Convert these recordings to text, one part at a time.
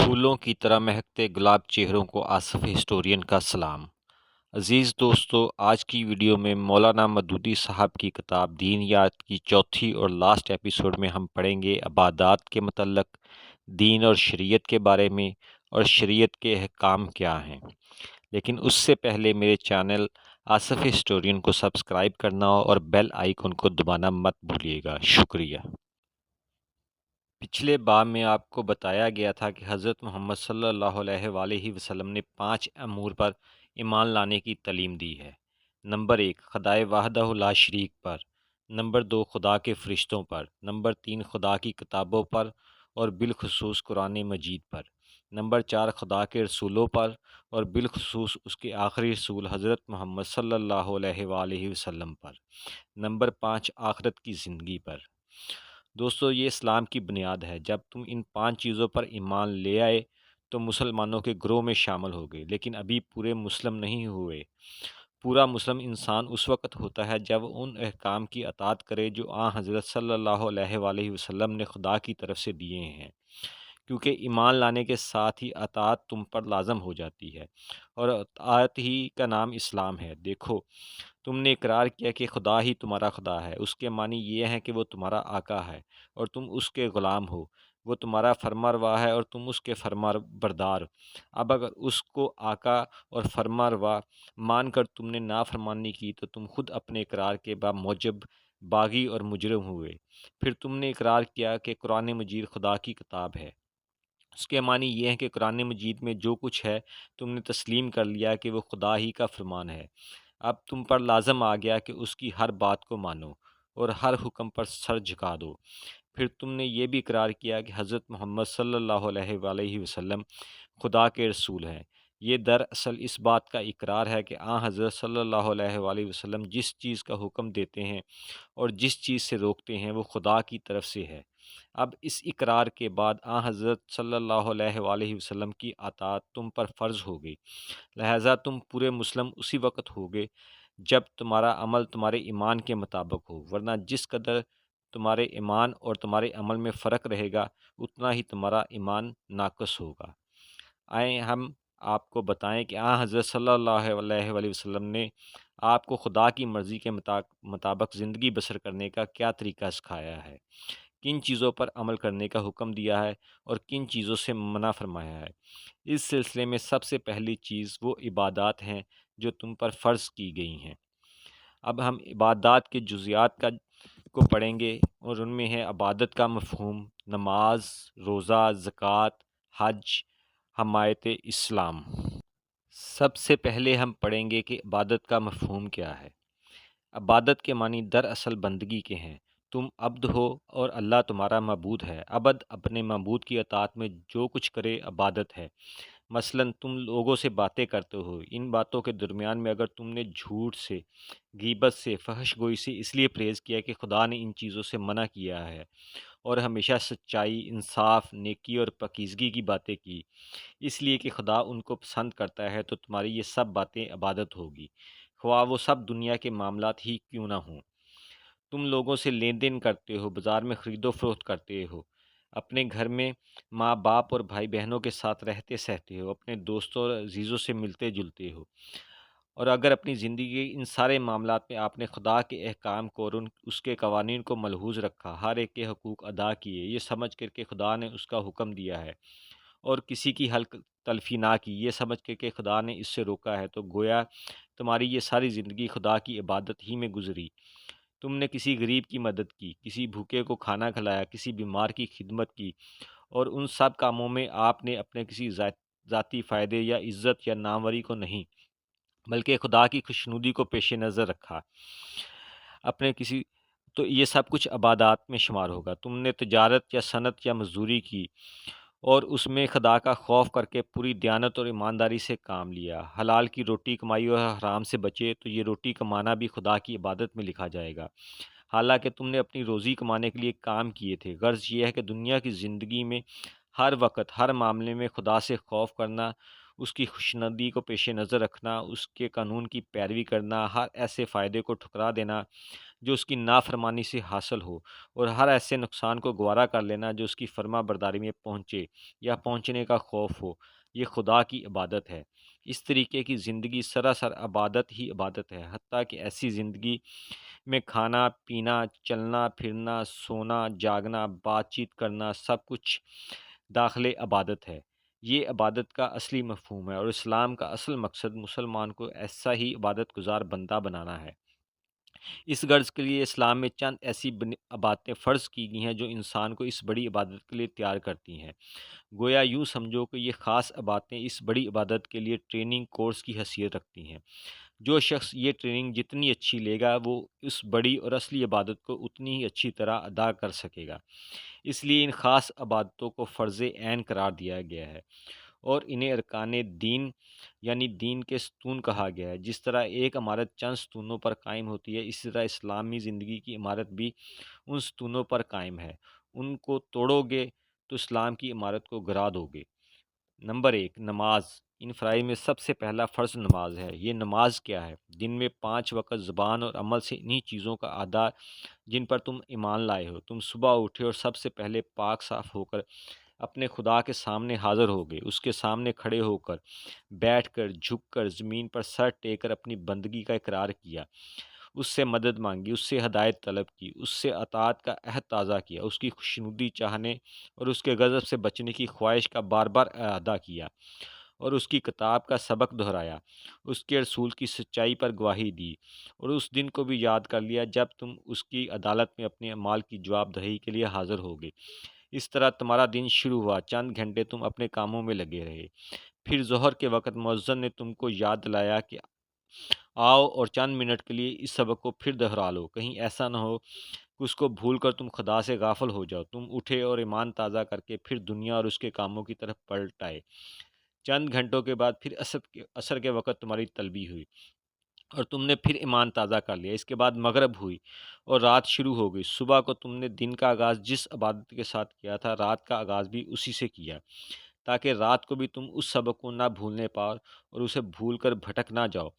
پھولوں کی طرح مہکتے گلاب چہروں کو آصف ہسٹورین کا سلام۔ عزیز دوستو، آج کی ویڈیو میں مولانا مودودی صاحب کی کتاب دین یاد کی چوتھی اور لاسٹ ایپیسوڈ میں ہم پڑھیں گے عبادات کے متعلق، دین اور شریعت کے بارے میں، اور شریعت کے احکام کیا ہیں۔ لیکن اس سے پہلے میرے چینل آصف ہسٹورین کو سبسکرائب کرنا اور بیل آئیکن کو دبانا مت بھولیے گا۔ شکریہ۔ پچھلے باب میں آپ کو بتایا گیا تھا کہ حضرت محمد صلی اللہ علیہ وآلہ وسلم نے 5 امور پر ایمان لانے کی تعلیم دی ہے۔ نمبر 1، خدائے وحدہ لا شریک پر۔ نمبر 2، خدا کے فرشتوں پر۔ نمبر 3، خدا کی کتابوں پر اور بالخصوص قرآن مجید پر۔ نمبر 4، خدا کے رسولوں پر اور بالخصوص اس کے آخری رسول حضرت محمد صلی اللہ علیہ وآلہ وسلم پر۔ نمبر 5، آخرت کی زندگی پر۔ دوستو، یہ اسلام کی بنیاد ہے۔ جب تم ان 5 چیزوں پر ایمان لے آئے تو مسلمانوں کے گروہ میں شامل ہو گئے، لیکن ابھی پورے مسلم نہیں ہوئے۔ پورا مسلم انسان اس وقت ہوتا ہے جب ان احکام کی اطاعت کرے جو حضرت صلی اللہ علیہ وآلہ وسلم نے خدا کی طرف سے دیے ہیں، کیونکہ ایمان لانے کے ساتھ ہی اطاعت تم پر لازم ہو جاتی ہے، اور اطاعت ہی کا نام اسلام ہے۔ دیکھو، تم نے اقرار کیا کہ خدا ہی تمہارا خدا ہے، اس کے معنی یہ ہے کہ وہ تمہارا آقا ہے اور تم اس کے غلام ہو، وہ تمہارا فرمانروا ہے اور تم اس کے فرمان بردار۔ اب اگر اس کو آقا اور فرمانروا مان کر تم نے نافرمانی کی تو تم خود اپنے اقرار کے موجب باغی اور مجرم ہوئے۔ پھر تم نے اقرار کیا کہ قرآن مجید خدا کی کتاب ہے، اس کے معنی یہ ہے کہ قرآن مجید میں جو کچھ ہے تم نے تسلیم کر لیا کہ وہ خدا ہی کا فرمان ہے۔ اب تم پر لازم آ گیا کہ اس کی ہر بات کو مانو اور ہر حکم پر سر جھکا دو۔ پھر تم نے یہ بھی اقرار کیا کہ حضرت محمد صلی اللہ علیہ وآلہ وسلم خدا کے رسول ہیں۔ یہ دراصل اس بات کا اقرار ہے کہ حضرت صلی اللہ علیہ وآلہ وسلم جس چیز کا حکم دیتے ہیں اور جس چیز سے روکتے ہیں وہ خدا کی طرف سے ہے۔ اب اس اقرار کے بعد حضرت صلی اللہ علیہ وآلہ وسلم کی اطاعت تم پر فرض ہو گئی، لہٰذا تم پورے مسلم اسی وقت ہوگے جب تمہارا عمل تمہارے ایمان کے مطابق ہو، ورنہ جس قدر تمہارے ایمان اور تمہارے عمل میں فرق رہے گا اتنا ہی تمہارا ایمان ناقص ہوگا۔ آئیں ہم آپ کو بتائیں کہ حضرت صلی اللہ علیہ وآلہ وسلم نے آپ کو خدا کی مرضی کے مطابق زندگی بسر کرنے کا کیا طریقہ سکھایا ہے، کن چیزوں پر عمل کرنے کا حکم دیا ہے اور کن چیزوں سے منع فرمایا ہے۔ اس سلسلے میں سب سے پہلی چیز وہ عبادات ہیں جو تم پر فرض کی گئی ہیں۔ اب ہم عبادات کے جزیات کو پڑھیں گے، اور ان میں ہے عبادت کا مفہوم، نماز، روزہ، زکوٰۃ، حج، حمایت اسلام۔ سب سے پہلے ہم پڑھیں گے کہ عبادت کا مفہوم کیا ہے۔ عبادت کے معنی دراصل بندگی کے ہیں۔ تم عبد ہو اور اللہ تمہارا معبود ہے۔ عبد اپنے معبود کی اطاعت میں جو کچھ کرے عبادت ہے۔ مثلاً تم لوگوں سے باتیں کرتے ہو، ان باتوں کے درمیان میں اگر تم نے جھوٹ سے، غیبت سے، فحش گوئی سے اس لیے پرہیز کیا کہ خدا نے ان چیزوں سے منع کیا ہے، اور ہمیشہ سچائی، انصاف، نیکی اور پاکیزگی کی باتیں کی اس لیے کہ خدا ان کو پسند کرتا ہے، تو تمہاری یہ سب باتیں عبادت ہوگی، خواہ وہ سب دنیا کے معاملات ہی کیوں نہ ہوں۔ تم لوگوں سے لین دین کرتے ہو، بازار میں خرید و فروخت کرتے ہو، اپنے گھر میں ماں باپ اور بھائی بہنوں کے ساتھ رہتے سہتے ہو، اپنے دوستوں اور عزیزوں سے ملتے جلتے ہو، اور اگر اپنی زندگی کے ان سارے معاملات میں آپ نے خدا کے احکام کو اور اس کے قوانین کو ملحوظ رکھا، ہر ایک کے حقوق ادا کیے، یہ سمجھ کر کہ خدا نے اس کا حکم دیا ہے، اور کسی کی حلق تلفی نہ کی، یہ سمجھ کر کہ خدا نے اس سے روکا ہے، تو گویا تمہاری یہ ساری زندگی خدا کی عبادت ہی میں گزری۔ تم نے کسی غریب کی مدد کی، کسی بھوکے کو کھانا کھلایا، کسی بیمار کی خدمت کی، اور ان سب کاموں میں آپ نے اپنے کسی ذاتی فائدے یا عزت یا ناموری کو نہیں، بلکہ خدا کی خوشنودی کو پیش نظر رکھا۔ تو یہ سب کچھ عبادات میں شمار ہوگا۔ تم نے تجارت یا صنعت یا مزدوری کی اور اس میں خدا کا خوف کر کے پوری دیانت اور ایمانداری سے کام لیا، حلال کی روٹی کمائی اور حرام سے بچے، تو یہ روٹی کمانا بھی خدا کی عبادت میں لکھا جائے گا، حالانکہ تم نے اپنی روزی کمانے کے لیے کام کیے تھے۔ غرض یہ ہے کہ دنیا کی زندگی میں ہر وقت، ہر معاملے میں خدا سے خوف کرنا، اس کی خوشنودی کو پیش نظر رکھنا، اس کے قانون کی پیروی کرنا، ہر ایسے فائدے کو ٹھکرا دینا جو اس کی نافرمانی سے حاصل ہو، اور ہر ایسے نقصان کو گوارا کر لینا جو اس کی فرما برداری میں پہنچے یا پہنچنے کا خوف ہو، یہ خدا کی عبادت ہے۔ اس طریقے کی زندگی سراسر عبادت ہی عبادت ہے، حتیٰ کہ ایسی زندگی میں کھانا پینا، چلنا پھرنا، سونا جاگنا، بات چیت کرنا، سب کچھ داخل عبادت ہے۔ یہ عبادت کا اصلی مفہوم ہے، اور اسلام کا اصل مقصد مسلمان کو ایسا ہی عبادت گزار بندہ بنانا ہے۔ اس غرض کے لیے اسلام میں چند ایسی عبادتیں فرض کی گئی ہیں جو انسان کو اس بڑی عبادت کے لیے تیار کرتی ہیں۔ گویا یوں سمجھو کہ یہ خاص عبادتیں اس بڑی عبادت کے لیے ٹریننگ کورس کی حیثیت رکھتی ہیں۔ جو شخص یہ ٹریننگ جتنی اچھی لے گا، وہ اس بڑی اور اصلی عبادت کو اتنی ہی اچھی طرح ادا کر سکے گا۔ اس لیے ان خاص عبادتوں کو فرض عین قرار دیا گیا ہے، اور انہیں ارکان دین یعنی دین کے ستون کہا گیا ہے۔ جس طرح ایک عمارت چند ستونوں پر قائم ہوتی ہے، اسی طرح اسلامی زندگی کی عمارت بھی ان ستونوں پر قائم ہے۔ ان کو توڑو گے تو اسلام کی عمارت کو گرا دو گے۔ نمبر 1، نماز۔ ان فرائض میں سب سے پہلا فرض نماز ہے۔ یہ نماز کیا ہے؟ دن میں 5 وقت زبان اور عمل سے انہی چیزوں کا ادا جن پر تم ایمان لائے ہو۔ تم صبح اٹھے اور سب سے پہلے پاک صاف ہو کر اپنے خدا کے سامنے حاضر ہو گئے، اس کے سامنے کھڑے ہو کر، بیٹھ کر، جھک کر، زمین پر سر ٹیک کر اپنی بندگی کا اقرار کیا، اس سے مدد مانگی، اس سے ہدایت طلب کی، اس سے اطاعت کا عہد تازہ کیا، اس کی خوشنودی چاہنے اور اس کے غضب سے بچنے کی خواہش کا بار بار اعادہ کیا، اور اس کی کتاب کا سبق دہرایا، اس کے رسول کی سچائی پر گواہی دی، اور اس دن کو بھی یاد کر لیا جب تم اس کی عدالت میں اپنے اعمال کی جواب دہی کے لیے حاضر ہوگے۔ اس طرح تمہارا دن شروع ہوا، چند گھنٹے تم اپنے کاموں میں لگے رہے، پھر ظہر کے وقت مؤذن نے تم کو یاد دلایا کہ آؤ اور چند منٹ کے لیے اس سبق کو پھر دہرا لو، کہیں ایسا نہ ہو کہ اس کو بھول کر تم خدا سے غافل ہو جاؤ۔ تم اٹھے اور ایمان تازہ کر کے پھر دنیا اور اس کے کاموں کی طرف پلٹ آئے۔ چند گھنٹوں کے بعد پھر عصر کے وقت تمہاری طلبی ہوئی اور تم نے پھر ایمان تازہ کر لیا۔ اس کے بعد مغرب ہوئی اور رات شروع ہو گئی۔ صبح کو تم نے دن کا آغاز جس عبادت کے ساتھ کیا تھا، رات کا آغاز بھی اسی سے کیا، تاکہ رات کو بھی تم اس سبق کو نہ بھولنے پاؤ اور اسے بھول کر بھٹک نہ جاؤ۔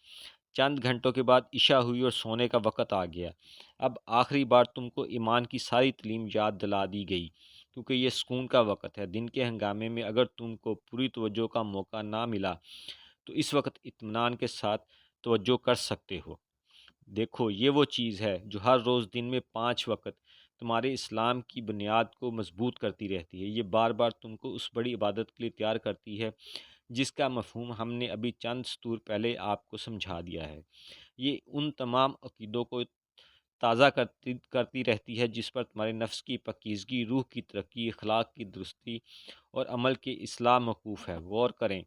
چند گھنٹوں کے بعد عشاء ہوئی اور سونے کا وقت آ گیا۔ اب آخری بار تم کو ایمان کی ساری تعلیم یاد دلا دی گئی، کیونکہ یہ سکون کا وقت ہے۔ دن کے ہنگامے میں اگر تم کو پوری توجہ کا موقع نہ ملا تو اس وقت اطمینان کے ساتھ توجہ کر سکتے ہو۔ دیکھو، یہ وہ چیز ہے جو ہر روز دن میں 5 وقت تمہارے اسلام کی بنیاد کو مضبوط کرتی رہتی ہے۔ یہ بار بار تم کو اس بڑی عبادت کے لیے تیار کرتی ہے جس کا مفہوم ہم نے ابھی چند سطور پہلے آپ کو سمجھا دیا ہے۔ یہ ان تمام عقیدوں کو تازہ کرتی رہتی ہے جس پر تمہارے نفس کی پاکیزگی، روح کی ترقی، اخلاق کی درستی اور عمل کی اصلاح موقوف ہے۔ غور کریں،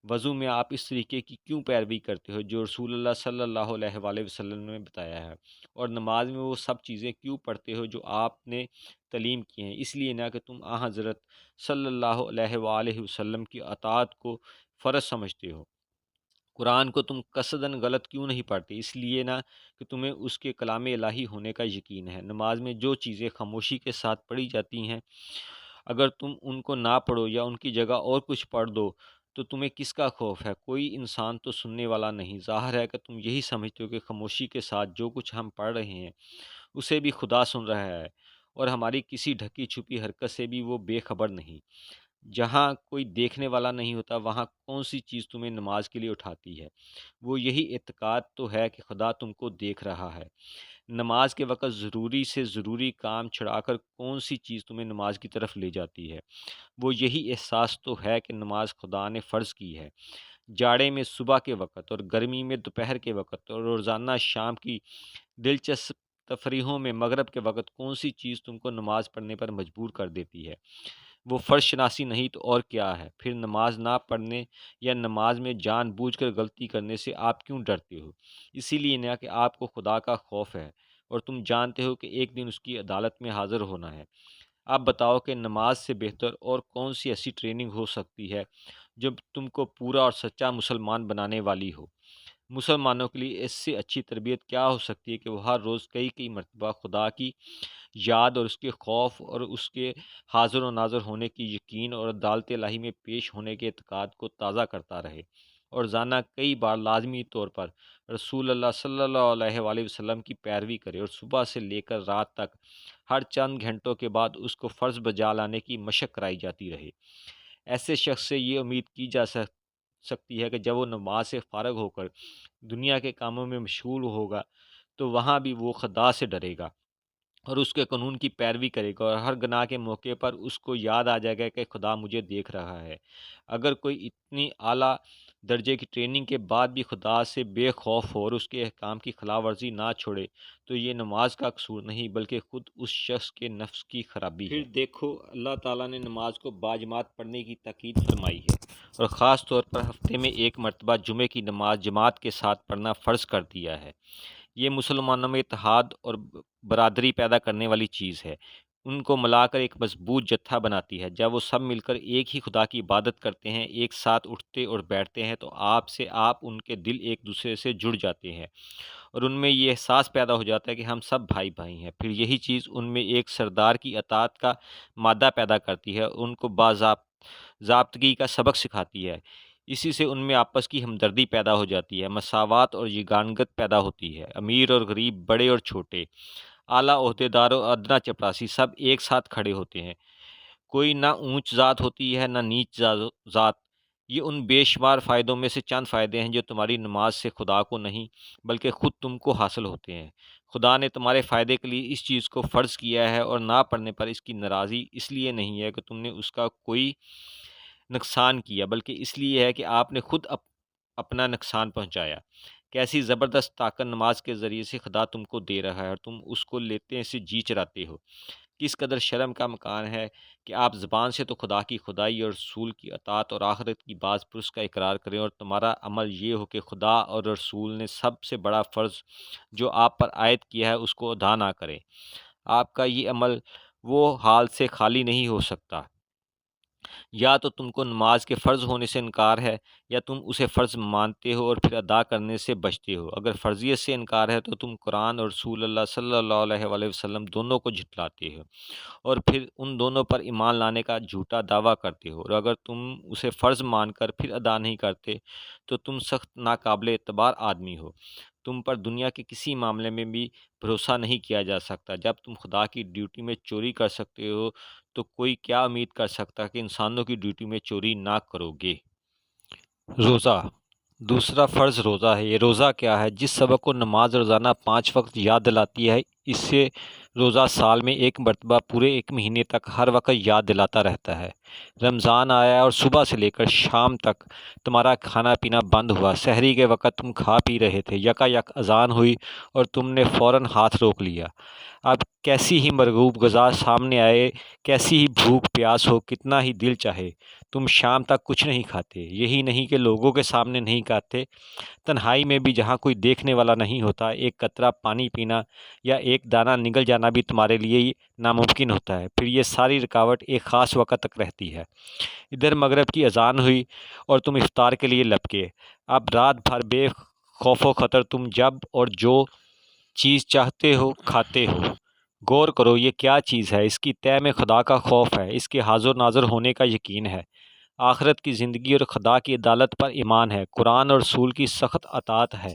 وضو میں آپ اس طریقے کی کیوں پیروی کرتے ہو جو رسول اللہ صلی اللہ علیہ وآلہ وسلم نے بتایا ہے، اور نماز میں وہ سب چیزیں کیوں پڑھتے ہو جو آپ نے تعلیم کی ہیں؟ اس لیے نہ کہ تم حضرت صلی اللہ علیہ وآلہ وسلم کی اطاعت کو فرض سمجھتے ہو۔ قرآن کو تم قصداً غلط کیوں نہیں پڑھتے؟ اس لیے نہ کہ تمہیں اس کے کلام الہی ہونے کا یقین ہے۔ نماز میں جو چیزیں خاموشی کے ساتھ پڑھی جاتی ہیں، اگر تم ان کو نہ پڑھو یا ان کی جگہ اور کچھ پڑھ دو تو تمہیں کس کا خوف ہے؟ کوئی انسان تو سننے والا نہیں۔ ظاہر ہے کہ تم یہی سمجھتے ہو کہ خاموشی کے ساتھ جو کچھ ہم پڑھ رہے ہیں اسے بھی خدا سن رہا ہے، اور ہماری کسی ڈھکی چھپی حرکت سے بھی وہ بے خبر نہیں۔ جہاں کوئی دیکھنے والا نہیں ہوتا، وہاں کون سی چیز تمہیں نماز کے لیے اٹھاتی ہے؟ وہ یہی اعتقاد تو ہے کہ خدا تم کو دیکھ رہا ہے۔ نماز کے وقت ضروری سے ضروری کام چھڑا کر کون سی چیز تمہیں نماز کی طرف لے جاتی ہے؟ وہ یہی احساس تو ہے کہ نماز خدا نے فرض کی ہے۔ جاڑے میں صبح کے وقت اور گرمی میں دوپہر کے وقت اور روزانہ شام کی دلچسپ تفریحوں میں مغرب کے وقت کون سی چیز تم کو نماز پڑھنے پر مجبور کر دیتی ہے؟ وہ فرض شناسی نہیں تو اور کیا ہے؟ پھر نماز نہ پڑھنے یا نماز میں جان بوجھ کر غلطی کرنے سے آپ کیوں ڈرتے ہو؟ اسی لیے نہ کہ آپ کو خدا کا خوف ہے اور تم جانتے ہو کہ ایک دن اس کی عدالت میں حاضر ہونا ہے۔ آپ بتاؤ کہ نماز سے بہتر اور کون سی ایسی ٹریننگ ہو سکتی ہے جو تم کو پورا اور سچا مسلمان بنانے والی ہو؟ مسلمانوں کے لیے اس سے اچھی تربیت کیا ہو سکتی ہے کہ وہ ہر روز کئی مرتبہ خدا کی یاد اور اس کے خوف اور اس کے حاضر و ناظر ہونے کی یقین اور عدالت الہی میں پیش ہونے کے اعتقاد کو تازہ کرتا رہے، اور روزانہ کئی بار لازمی طور پر رسول اللہ صلی اللہ علیہ وآلہ وسلم کی پیروی کرے اور صبح سے لے کر رات تک ہر چند گھنٹوں کے بعد اس کو فرض بجا لانے کی مشق کرائی جاتی رہے۔ ایسے شخص سے یہ امید کی جا سکتی ہے کہ جب وہ نماز سے فارغ ہو کر دنیا کے کاموں میں مشغول ہوگا تو وہاں بھی وہ خدا سے ڈرے گا اور اس کے قانون کی پیروی کرے گا، اور ہر گناہ کے موقع پر اس کو یاد آ جائے گا کہ خدا مجھے دیکھ رہا ہے۔ اگر کوئی اتنی اعلیٰ درجے کی ٹریننگ کے بعد بھی خدا سے بے خوف ہو اور اس کے احکام کی خلاف ورزی نہ چھوڑے تو یہ نماز کا قصور نہیں بلکہ خود اس شخص کے نفس کی خرابی ہے۔ پھر دیکھو، اللہ تعالیٰ نے نماز کو باجماعت پڑھنے کی تاکید فرمائی ہے اور خاص طور پر ہفتے میں ایک مرتبہ جمعے کی نماز جماعت کے ساتھ پڑھنا فرض کر دیا ہے۔ یہ مسلمانوں میں اتحاد اور برادری پیدا کرنے والی چیز ہے، ان کو ملا کر ایک مضبوط جتھا بناتی ہے۔ جب وہ سب مل کر ایک ہی خدا کی عبادت کرتے ہیں، ایک ساتھ اٹھتے اور بیٹھتے ہیں، تو آپ ان کے دل ایک دوسرے سے جڑ جاتے ہیں اور ان میں یہ احساس پیدا ہو جاتا ہے کہ ہم سب بھائی بھائی ہیں۔ پھر یہی چیز ان میں ایک سردار کی اطاعت کا مادہ پیدا کرتی ہے، ان کو باضابطگی کا سبق سکھاتی ہے۔ اسی سے ان میں آپس کی ہمدردی پیدا ہو جاتی ہے، مساوات اور یگانگت پیدا ہوتی ہے۔ امیر اور غریب، بڑے اور چھوٹے، اعلیٰ عہدیدار اور ادنا چپراسی سب ایک ساتھ کھڑے ہوتے ہیں۔ کوئی نہ اونچ ذات ہوتی ہے نہ نیچ ذات۔ یہ ان بے شمار فائدوں میں سے چند فائدے ہیں جو تمہاری نماز سے خدا کو نہیں بلکہ خود تم کو حاصل ہوتے ہیں۔ خدا نے تمہارے فائدے کے لیے اس چیز کو فرض کیا ہے اور نہ پڑھنے پر اس کی ناراضی اس لیے نہیں ہے کہ تم نے اس کا کوئی نقصان کیا، بلکہ اس لیے ہے کہ آپ نے خود اپنا نقصان پہنچایا۔ کیسی زبردست طاقت نماز کے ذریعے سے خدا تم کو دے رہا ہے اور تم اس کو لیتے سے جی چراتے ہو۔ کس قدر شرم کا مکان ہے کہ آپ زبان سے تو خدا کی خدائی اور رسول کی اطاعت اور آخرت کی باز پرس کا اقرار کریں اور تمہارا عمل یہ ہو کہ خدا اور رسول نے سب سے بڑا فرض جو آپ پر عائد کیا ہے اس کو ادا نہ کریں۔ آپ کا یہ عمل وہ حال سے خالی نہیں ہو سکتا۔ یا تو تم کو نماز کے فرض ہونے سے انکار ہے یا تم اسے فرض مانتے ہو اور پھر ادا کرنے سے بچتے ہو۔ اگر فرضیت سے انکار ہے تو تم قرآن اور رسول اللہ صلی اللہ علیہ وآلہ وسلم دونوں کو جھٹلاتے ہو اور پھر ان دونوں پر ایمان لانے کا جھوٹا دعویٰ کرتے ہو، اور اگر تم اسے فرض مان کر پھر ادا نہیں کرتے تو تم سخت ناقابل اعتبار آدمی ہو۔ تم پر دنیا کے کسی معاملے میں بھی بھروسہ نہیں کیا جا سکتا۔ جب تم خدا کی ڈیوٹی میں چوری کر سکتے ہو تو کوئی کیا امید کر سکتا کہ انسانوں کی ڈیوٹی میں چوری نہ کرو گے۔ روزہ، دوسرا فرض روزہ ہے۔ یہ روزہ کیا ہے؟ جس سبق کو نماز روزانہ 5 وقت یاد دلاتی ہے، اس سے روزہ سال میں ایک مرتبہ پورے ایک مہینے تک ہر وقت یاد دلاتا رہتا ہے۔ رمضان آیا اور صبح سے لے کر شام تک تمہارا کھانا پینا بند ہوا۔ سحری کے وقت تم کھا پی رہے تھے، یکا یک اذان ہوئی اور تم نے فوراً ہاتھ روک لیا۔ اب کیسی ہی مرغوب غذا سامنے آئے، کیسی ہی بھوک پیاس ہو، کتنا ہی دل چاہے، تم شام تک کچھ نہیں کھاتے۔ یہی نہیں کہ لوگوں کے سامنے نہیں کھاتے، تنہائی میں بھی جہاں کوئی دیکھنے والا نہیں ہوتا، ایک قطرہ پانی پینا یا ایک دانہ نگل جانا بھی تمہارے لیے ناممکن ہوتا ہے۔ پھر یہ ساری رکاوٹ ایک خاص وقت تک رہتی ہے۔ ادھر مغرب کی اذان ہوئی اور تم افطار کے لیے لپکے۔ اب رات بھر بے خوف و خطر تم جب اور جو چیز چاہتے ہو کھاتے ہو۔ غور کرو یہ کیا چیز ہے؟ اس کی تہہ میں خدا کا خوف ہے، اس کے حاضر ناظر ہونے کا یقین ہے، آخرت کی زندگی اور خدا کی عدالت پر ایمان ہے، قرآن اور رسول کی سخت اطاعت ہے،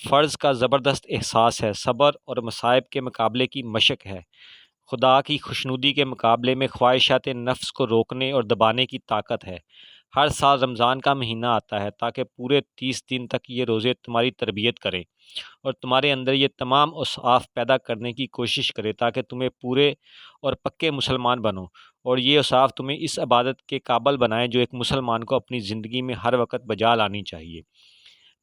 فرض کا زبردست احساس ہے، صبر اور مصائب کے مقابلے کی مشق ہے، خدا کی خوشنودی کے مقابلے میں خواہشات نفس کو روکنے اور دبانے کی طاقت ہے۔ ہر سال رمضان کا مہینہ آتا ہے تاکہ پورے 30 دن تک یہ روزے تمہاری تربیت کریں اور تمہارے اندر یہ تمام اوصاف پیدا کرنے کی کوشش کرے تاکہ تمہیں پورے اور پکے مسلمان بنو، اور یہ اوصاف تمہیں اس عبادت کے قابل بنائیں جو ایک مسلمان کو اپنی زندگی میں ہر وقت بجا لانی چاہیے۔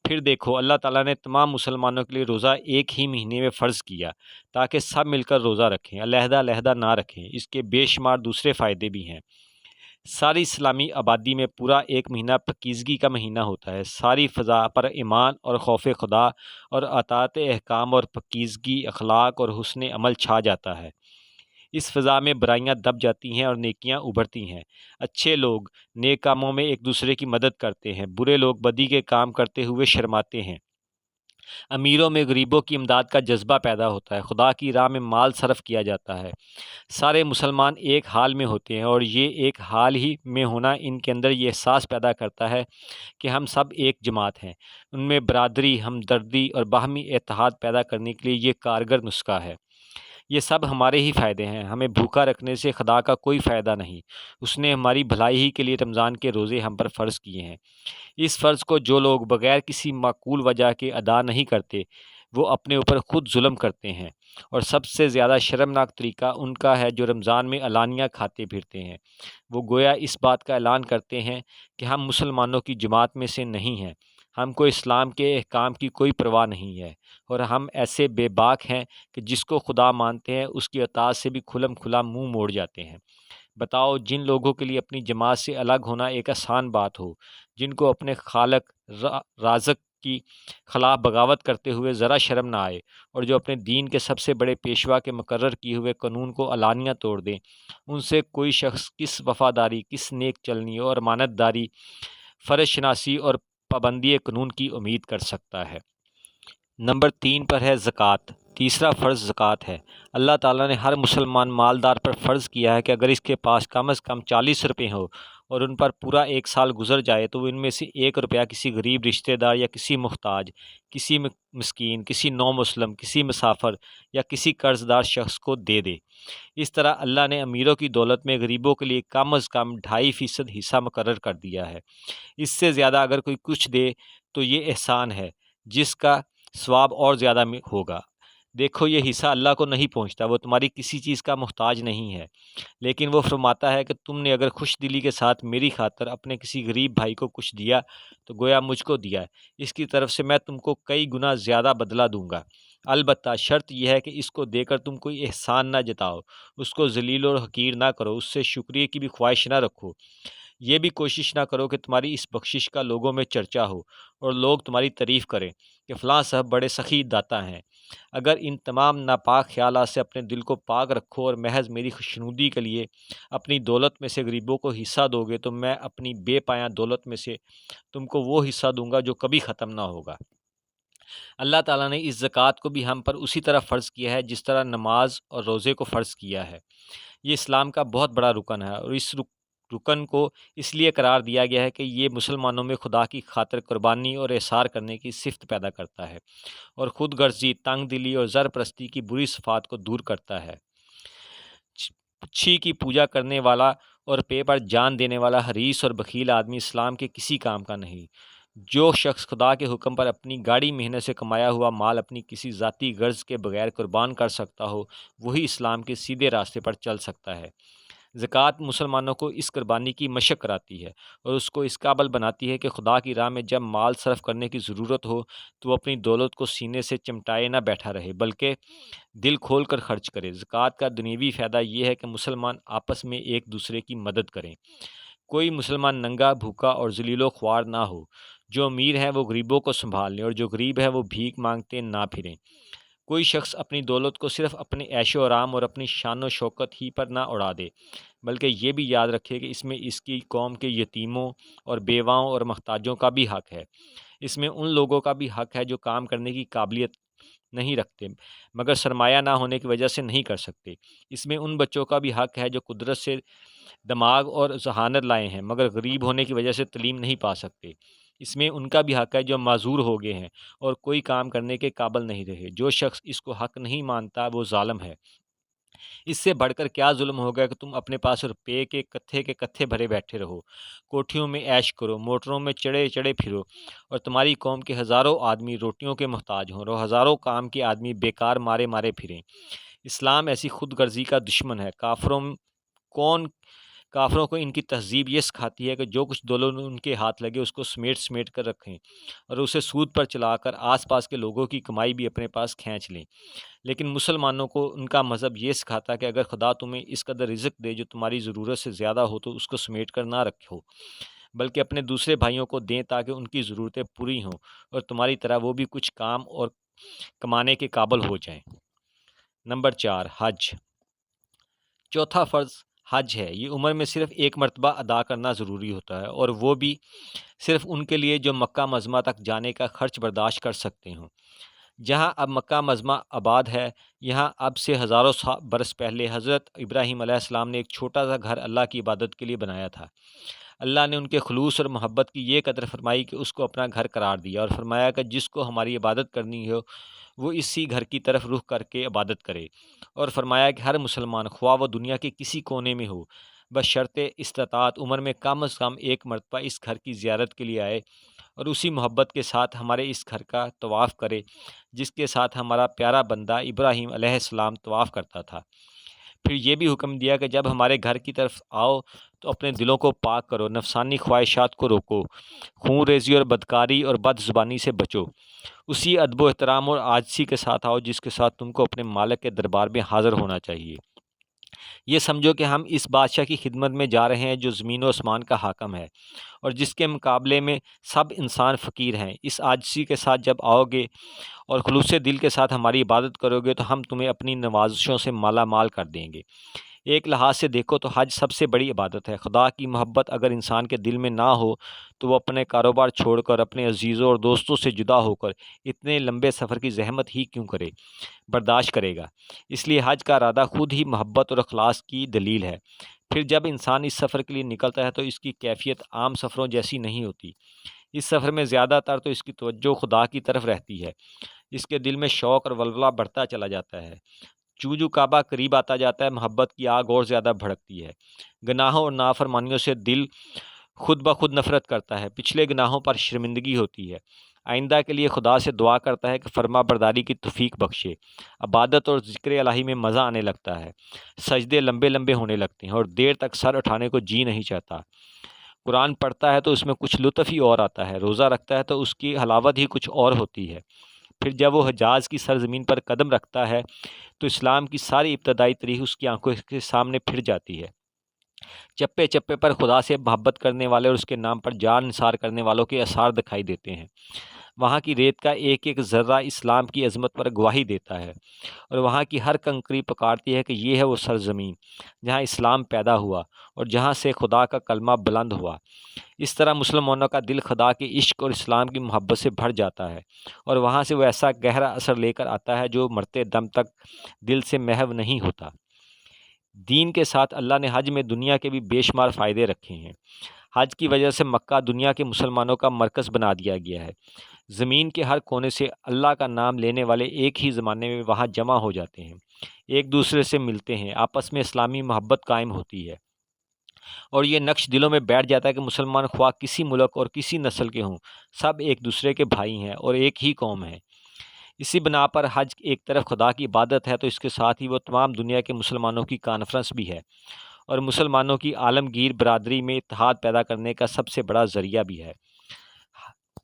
پھر دیکھو، اللہ تعالیٰ نے تمام مسلمانوں کے لیے روزہ ایک ہی مہینے میں فرض کیا تاکہ سب مل کر روزہ رکھیں، علیحدہ علیحدہ نہ رکھیں۔ اس کے بے شمار دوسرے فائدے بھی ہیں۔ ساری اسلامی آبادی میں پورا ایک مہینہ پاکیزگی کا مہینہ ہوتا ہے۔ ساری فضا پر ایمان اور خوف خدا اور اطاعت احکام اور پاکیزگی اخلاق اور حسن عمل چھا جاتا ہے۔ اس فضا میں برائیاں دب جاتی ہیں اور نیکیاں ابھرتی ہیں۔ اچھے لوگ نیک کاموں میں ایک دوسرے کی مدد کرتے ہیں، برے لوگ بدی کے کام کرتے ہوئے شرماتے ہیں۔ امیروں میں غریبوں کی امداد کا جذبہ پیدا ہوتا ہے، خدا کی راہ میں مال صرف کیا جاتا ہے، سارے مسلمان ایک حال میں ہوتے ہیں، اور یہ ایک حال ہی میں ہونا ان کے اندر یہ احساس پیدا کرتا ہے کہ ہم سب ایک جماعت ہیں۔ ان میں برادری، ہمدردی اور باہمی اتحاد پیدا کرنے کے لیے یہ کارگر نسخہ ہے۔ یہ سب ہمارے ہی فائدے ہیں، ہمیں بھوکا رکھنے سے خدا کا کوئی فائدہ نہیں۔ اس نے ہماری بھلائی ہی کے لیے رمضان کے روزے ہم پر فرض کیے ہیں۔ اس فرض کو جو لوگ بغیر کسی معقول وجہ کے ادا نہیں کرتے، وہ اپنے اوپر خود ظلم کرتے ہیں، اور سب سے زیادہ شرمناک طریقہ ان کا ہے جو رمضان میں علانیہ کھاتے پھرتے ہیں۔ وہ گویا اس بات کا اعلان کرتے ہیں کہ ہم مسلمانوں کی جماعت میں سے نہیں ہیں، ہم کو اسلام کے احکام کی کوئی پرواہ نہیں ہے، اور ہم ایسے بے باک ہیں کہ جس کو خدا مانتے ہیں اس کی اطاعت سے بھی کھلم کھلا منہ موڑ جاتے ہیں۔ بتاؤ، جن لوگوں کے لیے اپنی جماعت سے الگ ہونا ایک آسان بات ہو، جن کو اپنے خالق رازق کی خلاف بغاوت کرتے ہوئے ذرا شرم نہ آئے، اور جو اپنے دین کے سب سے بڑے پیشوا کے مقرر کیے ہوئے قانون کو علانیہ توڑ دیں، ان سے کوئی شخص کس وفاداری، کس نیک چلنی اور امانت داری، فرض شناسی اور پابندی قانون کی امید کر سکتا ہے؟ نمبر 3 پر ہے زکوٰۃ۔ تیسرا فرض زکوٰۃ ہے۔ اللہ تعالیٰ نے ہر مسلمان مالدار پر فرض کیا ہے کہ اگر اس کے پاس کم از کم 40 روپے ہو اور ان پر پورا ایک سال گزر جائے تو وہ ان میں سے 1 روپیہ کسی غریب رشتہ دار یا کسی محتاج، کسی مسکین، کسی نو مسلم، کسی مسافر یا کسی قرض دار شخص کو دے دے۔ اس طرح اللہ نے امیروں کی دولت میں غریبوں کے لیے کم از کم 2.5% حصہ مقرر کر دیا ہے۔ اس سے زیادہ اگر کوئی کچھ دے تو یہ احسان ہے، جس کا ثواب اور زیادہ ہوگا۔ دیکھو، یہ حصہ اللہ کو نہیں پہنچتا، وہ تمہاری کسی چیز کا محتاج نہیں ہے، لیکن وہ فرماتا ہے کہ تم نے اگر خوش دلی کے ساتھ میری خاطر اپنے کسی غریب بھائی کو کچھ دیا تو گویا مجھ کو دیا ہے، اس کی طرف سے میں تم کو کئی گنا زیادہ بدلہ دوں گا۔ البتہ شرط یہ ہے کہ اس کو دے کر تم کوئی احسان نہ جتاؤ، اس کو ذلیل اور حقیر نہ کرو، اس سے شکریہ کی بھی خواہش نہ رکھو، یہ بھی کوشش نہ کرو کہ تمہاری اس بخشش کا لوگوں میں چرچا ہو اور لوگ تمہاری تعریف کریں کہ فلاں صاحب بڑے سخی داتا ہیں۔ اگر ان تمام ناپاک خیالات سے اپنے دل کو پاک رکھو اور محض میری خوشنودی کے لیے اپنی دولت میں سے غریبوں کو حصہ دو گے تو میں اپنی بے پایاں دولت میں سے تم کو وہ حصہ دوں گا جو کبھی ختم نہ ہوگا۔ اللہ تعالیٰ نے اس زکوٰۃ کو بھی ہم پر اسی طرح فرض کیا ہے جس طرح نماز اور روزے کو فرض کیا ہے۔ یہ اسلام کا بہت بڑا رکن ہے، اور اس رکن کو اس لیے قرار دیا گیا ہے کہ یہ مسلمانوں میں خدا کی خاطر قربانی اور احسار کرنے کی صفت پیدا کرتا ہے، اور خود غرضی، تنگ دلی اور زر پرستی کی بری صفات کو دور کرتا ہے۔ چھی کی پوجا کرنے والا اور پے پر جان دینے والا حریص اور بخیل آدمی اسلام کے کسی کام کا نہیں۔ جو شخص خدا کے حکم پر اپنی گاڑی محنت سے کمایا ہوا مال اپنی کسی ذاتی غرض کے بغیر قربان کر سکتا ہو، وہی اسلام کے سیدھے راستے پر چل سکتا ہے۔ زکوٰۃ مسلمانوں کو اس قربانی کی مشق کراتی ہے اور اس کو اس قابل بناتی ہے کہ خدا کی راہ میں جب مال صرف کرنے کی ضرورت ہو تو وہ اپنی دولت کو سینے سے چمٹائے نہ بیٹھا رہے، بلکہ دل کھول کر خرچ کرے۔ زکوٰۃ کا دنیوی فائدہ یہ ہے کہ مسلمان آپس میں ایک دوسرے کی مدد کریں۔ کوئی مسلمان ننگا، بھوکا اور ذلیل و خوار نہ ہو۔ جو امیر ہیں وہ غریبوں کو سنبھال لیں، اور جو غریب ہے وہ بھیک مانگتے نہ پھریں۔ کوئی شخص اپنی دولت کو صرف اپنے عیش و آرام اور اپنی شان و شوکت ہی پر نہ اڑا دے، بلکہ یہ بھی یاد رکھے کہ اس میں اس کی قوم کے یتیموں اور بیواؤں اور محتاجوں کا بھی حق ہے۔ اس میں ان لوگوں کا بھی حق ہے جو کام کرنے کی قابلیت نہیں رکھتے مگر سرمایہ نہ ہونے کی وجہ سے نہیں کر سکتے۔ اس میں ان بچوں کا بھی حق ہے جو قدرت سے دماغ اور ذہانت لائے ہیں مگر غریب ہونے کی وجہ سے تعلیم نہیں پا سکتے۔ اس میں ان کا بھی حق ہے جو معذور ہو گئے ہیں اور کوئی کام کرنے کے قابل نہیں رہے۔ جو شخص اس کو حق نہیں مانتا وہ ظالم ہے۔ اس سے بڑھ کر کیا ظلم ہوگا کہ تم اپنے پاس روپے کے کتھے بھرے بیٹھے رہو، کوٹھیوں میں عیش کرو، موٹروں میں چڑھے چڑھے پھرو، اور تمہاری قوم کے ہزاروں آدمی روٹیوں کے محتاج ہوں اور ہزاروں کام کے آدمی بیکار مارے مارے پھریں۔ اسلام ایسی خود غرضی کا دشمن ہے۔ کافروں کو ان کی تہذیب یہ سکھاتی ہے کہ جو کچھ دولت ان کے ہاتھ لگے اس کو سمیٹ سمیٹ کر رکھیں اور اسے سود پر چلا کر آس پاس کے لوگوں کی کمائی بھی اپنے پاس کھینچ لیں۔ لیکن مسلمانوں کو ان کا مذہب یہ سکھاتا ہے کہ اگر خدا تمہیں اس قدر رزق دے جو تمہاری ضرورت سے زیادہ ہو تو اس کو سمیٹ کر نہ رکھو، بلکہ اپنے دوسرے بھائیوں کو دیں تاکہ ان کی ضرورتیں پوری ہوں اور تمہاری طرح وہ بھی کچھ کام اور کمانے کے قابل ہو جائیں۔ نمبر 4، حج۔ چوتھا فرض حج ہے، یہ عمر میں صرف ایک مرتبہ ادا کرنا ضروری ہوتا ہے، اور وہ بھی صرف ان کے لیے جو مکہ معظمہ تک جانے کا خرچ برداشت کر سکتے ہوں۔ جہاں اب مکہ معظمہ آباد ہے، یہاں اب سے ہزاروں برس پہلے حضرت ابراہیم علیہ السلام نے ایک چھوٹا سا گھر اللہ کی عبادت کے لیے بنایا تھا۔ اللہ نے ان کے خلوص اور محبت کی یہ قدر فرمائی کہ اس کو اپنا گھر قرار دیا، اور فرمایا کہ جس کو ہماری عبادت کرنی ہو وہ اسی گھر کی طرف رخ کر کے عبادت کرے، اور فرمایا کہ ہر مسلمان خواہ وہ دنیا کے کسی کونے میں ہو، بشرط استطاعت عمر میں کم از کم ایک مرتبہ اس گھر کی زیارت کے لیے آئے، اور اسی محبت کے ساتھ ہمارے اس گھر کا طواف کرے جس کے ساتھ ہمارا پیارا بندہ ابراہیم علیہ السلام طواف کرتا تھا۔ پھر یہ بھی حکم دیا کہ جب ہمارے گھر کی طرف آؤ تو اپنے دلوں کو پاک کرو، نفسانی خواہشات کو روکو، خون ریزی اور بدکاری اور بد زبانی سے بچو، اسی ادب و احترام اور عاجزی کے ساتھ آؤ جس کے ساتھ تم کو اپنے مالک کے دربار میں حاضر ہونا چاہیے۔ یہ سمجھو کہ ہم اس بادشاہ کی خدمت میں جا رہے ہیں جو زمین و آسمان کا حاکم ہے، اور جس کے مقابلے میں سب انسان فقیر ہیں۔ اس عاجزی کے ساتھ جب آؤ گے اور خلوص دل کے ساتھ ہماری عبادت کرو گے تو ہم تمہیں اپنی نوازشوں سے مالا مال کر دیں گے۔ ایک لحاظ سے دیکھو تو حج سب سے بڑی عبادت ہے۔ خدا کی محبت اگر انسان کے دل میں نہ ہو تو وہ اپنے کاروبار چھوڑ کر، اپنے عزیزوں اور دوستوں سے جدا ہو کر اتنے لمبے سفر کی زحمت ہی کیوں برداشت کرے گا؟ اس لیے حج کا ارادہ خود ہی محبت اور اخلاص کی دلیل ہے۔ پھر جب انسان اس سفر کے لیے نکلتا ہے تو اس کی کیفیت عام سفروں جیسی نہیں ہوتی۔ اس سفر میں زیادہ تر تو اس کی توجہ خدا کی طرف رہتی ہے، اس کے دل میں شوق اور ولولہ بڑھتا چلا جاتا ہے، جو کعبہ قریب آتا جاتا ہے محبت کی آگ اور زیادہ بھڑکتی ہے، گناہوں اور نافرمانیوں سے دل خود بخود نفرت کرتا ہے، پچھلے گناہوں پر شرمندگی ہوتی ہے، آئندہ کے لیے خدا سے دعا کرتا ہے کہ فرما برداری کی توفیق بخشے، عبادت اور ذکر الہی میں مزہ آنے لگتا ہے، سجدے لمبے لمبے ہونے لگتے ہیں اور دیر تک سر اٹھانے کو جی نہیں چاہتا، قرآن پڑھتا ہے تو اس میں کچھ لطف ہی اور آتا ہے، روزہ رکھتا ہے تو اس کی حلاوت ہی کچھ اور ہوتی ہے، پھر جب وہ حجاز کی سرزمین پر قدم رکھتا ہے تو اسلام کی ساری ابتدائی تاریخ اس کی آنکھوں کے سامنے پھر جاتی ہے۔ چپے چپے پر خدا سے محبت کرنے والے اور اس کے نام پر جان نثار کرنے والوں کے آثار دکھائی دیتے ہیں۔ وہاں کی ریت کا ایک ایک ذرہ اسلام کی عظمت پر گواہی دیتا ہے، اور وہاں کی ہر کنکری پکارتی ہے کہ یہ ہے وہ سرزمین جہاں اسلام پیدا ہوا اور جہاں سے خدا کا کلمہ بلند ہوا۔ اس طرح مسلمانوں کا دل خدا کے عشق اور اسلام کی محبت سے بھر جاتا ہے، اور وہاں سے وہ ایسا گہرا اثر لے کر آتا ہے جو مرتے دم تک دل سے محو نہیں ہوتا۔ دین کے ساتھ اللہ نے حج میں دنیا کے بھی بے شمار فائدے رکھے ہیں۔ حج کی وجہ سے مکہ دنیا کے مسلمانوں کا مرکز بنا دیا گیا ہے۔ زمین کے ہر کونے سے اللہ کا نام لینے والے ایک ہی زمانے میں وہاں جمع ہو جاتے ہیں، ایک دوسرے سے ملتے ہیں، آپس میں اسلامی محبت قائم ہوتی ہے، اور یہ نقش دلوں میں بیٹھ جاتا ہے کہ مسلمان خواہ کسی ملک اور کسی نسل کے ہوں، سب ایک دوسرے کے بھائی ہیں اور ایک ہی قوم ہے۔ اسی بنا پر حج ایک طرف خدا کی عبادت ہے تو اس کے ساتھ ہی وہ تمام دنیا کے مسلمانوں کی کانفرنس بھی ہے، اور مسلمانوں کی عالمگیر برادری میں اتحاد پیدا کرنے کا سب سے بڑا ذریعہ بھی ہے۔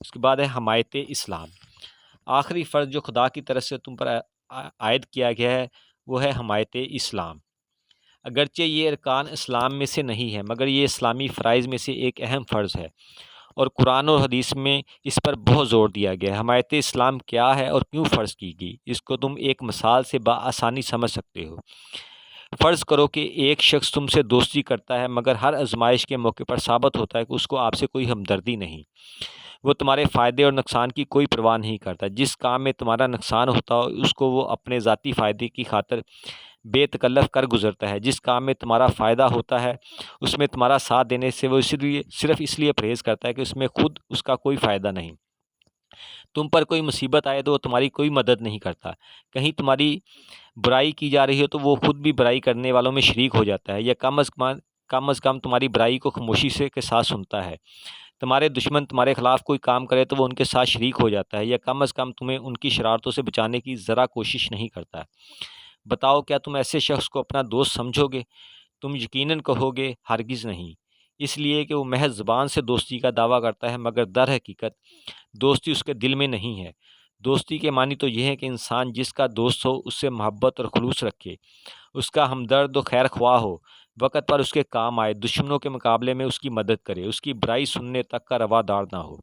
اس کے بعد ہے حمایت اسلام۔ آخری فرض جو خدا کی طرف سے تم پر عائد کیا گیا ہے وہ ہے حمایت اسلام۔ اگرچہ یہ ارکان اسلام میں سے نہیں ہے مگر یہ اسلامی فرائض میں سے ایک اہم فرض ہے، اور قرآن اور حدیث میں اس پر بہت زور دیا گیا ہے۔ حمایت اسلام کیا ہے اور کیوں فرض کی گئی، اس کو تم ایک مثال سے بآسانی سمجھ سکتے ہو۔ فرض کرو کہ ایک شخص تم سے دوستی کرتا ہے مگر ہر آزمائش کے موقع پر ثابت ہوتا ہے کہ اس کو آپ سے کوئی ہمدردی نہیں، وہ تمہارے فائدے اور نقصان کی کوئی پرواہ نہیں کرتا، جس کام میں تمہارا نقصان ہوتا ہو اس کو وہ اپنے ذاتی فائدے کی خاطر بے تکلف کر گزرتا ہے، جس کام میں تمہارا فائدہ ہوتا ہے اس میں تمہارا ساتھ دینے سے وہ صرف اس لیے پرہیز کرتا ہے کہ اس میں خود اس کا کوئی فائدہ نہیں۔ تم پر کوئی مصیبت آئے تو وہ تمہاری کوئی مدد نہیں کرتا، کہیں تمہاری برائی کی جا رہی ہو تو وہ خود بھی برائی کرنے والوں میں شریک ہو جاتا ہے، یا کم از کم تمہاری برائی کو خاموشی سے کے ساتھ سنتا ہے۔ تمہارے دشمن تمہارے خلاف کوئی کام کرے تو وہ ان کے ساتھ شریک ہو جاتا ہے، یا کم از کم تمہیں ان کی شرارتوں سے بچانے کی ذرا کوشش نہیں کرتا۔ بتاؤ کیا تم ایسے شخص کو اپنا دوست سمجھو گے؟ تم یقیناً کہو گے ہرگز نہیں، اس لیے کہ وہ محض زبان سے دوستی کا دعویٰ کرتا ہے مگر در حقیقت دوستی اس کے دل میں نہیں ہے۔ دوستی کے معنی تو یہ ہے کہ انسان جس کا دوست ہو اس سے محبت اور خلوص رکھے، اس کا ہمدرد و خیر خواہ ہو، وقت پر اس کے کام آئے، دشمنوں کے مقابلے میں اس کی مدد کرے، اس کی برائی سننے تک کا روادار نہ ہو۔